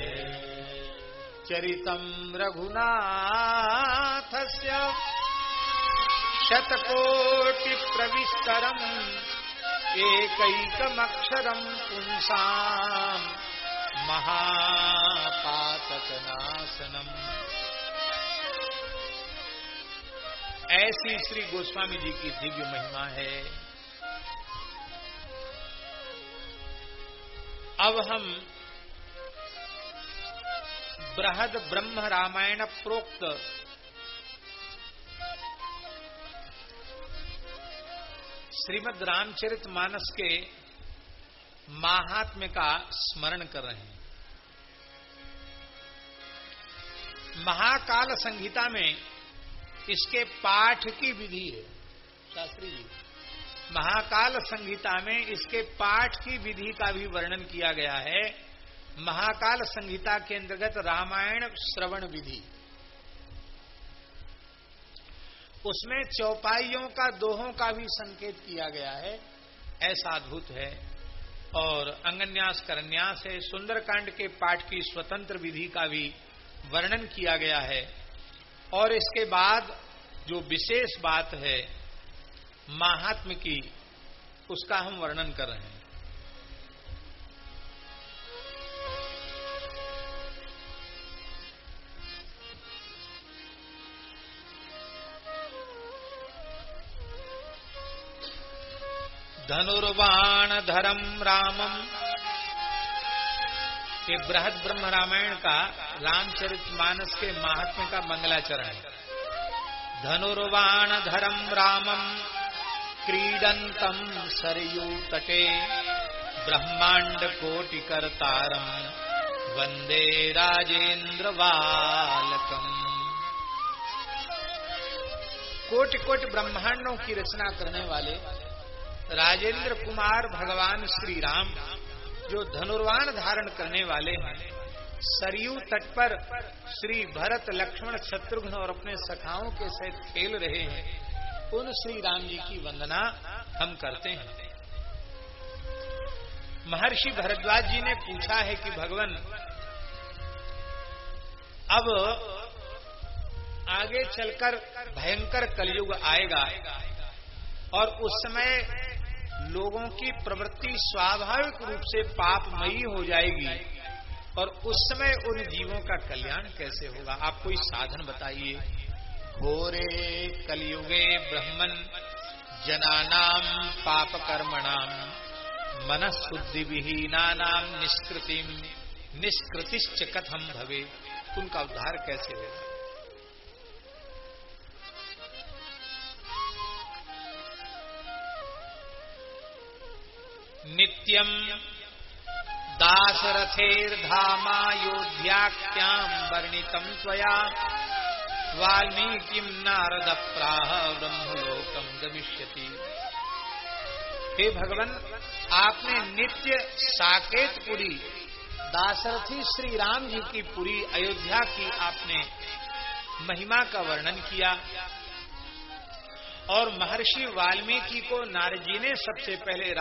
चरितम रघुनाथस्य शतकोटि प्रविस्तरम, एकैकमक्षरम पुंसाम महापातकनाशनम। ऐसी श्री गोस्वामी जी की दिव्य महिमा है। अब हम बृहद ब्रह्म रामायण प्रोक्त श्रीमद् रामचरितमानस के महात्म्य का स्मरण कर रहे हैं। महाकाल संहिता में इसके पाठ की विधि है। शास्त्री जी, महाकाल संहिता में इसके पाठ की विधि का भी वर्णन किया गया है। महाकाल संहिता के अंतर्गत रामायण श्रवण विधि, उसमें चौपाइयों का, दोहों का भी संकेत किया गया है। ऐसा अद्भुत है। और अंगन्यास करन्यास है। सुंदरकांड के पाठ की स्वतंत्र विधि का भी वर्णन किया गया है। और इसके बाद जो विशेष बात है महात्म्य की, उसका हम वर्णन कर रहे हैं। धनुर्बाण धरम रामम। ये बृहद ब्रह्म रामायण का रामचरितमानस के महात्म्य का मंगलाचरण है। धनुर्बाण धरम रामम क्रीडंतम सरयू तटे ब्रह्मांड कोटि करतारम वंदे राजेंद्र बालकम। कोटि कोटि ब्रह्मांडों की रचना करने वाले राजेंद्र कुमार भगवान श्री राम जो धनुर्बाण धारण करने वाले हैं, सरयू तट पर श्री भरत लक्ष्मण शत्रुघ्न और अपने सखाओं के सहित खेल रहे हैं, उन श्री राम जी की वंदना हम करते हैं। महर्षि भरद्वाज जी ने पूछा है कि भगवान अब आगे चलकर भयंकर कलयुग आएगा और उस समय लोगों की प्रवृत्ति स्वाभाविक रूप से पापमयी हो जाएगी और उस समय उन जीवों का कल्याण कैसे होगा? आप कोई साधन बताइए। घोरे कलयुगे ब्रह्मन जनानाम पाप कर्मणाम मनःशुद्धि विहीनानाम निष्कृतिश्च कथम भवे। उनका उद्धार कैसे होगा? नित्यम दाशरथेर्धामायोध्याख्यां वर्णितं त्वया वाल्मीकिं नारद प्राह ब्रह्मलोकं गमिष्यति। हे भगवान, आपने नित्य साकेतपुरी दाशरथी श्री राम जी की पुरी अयोध्या की आपने महिमा का वर्णन किया और महर्षि वाल्मीकि को नारद जी ने सबसे पहले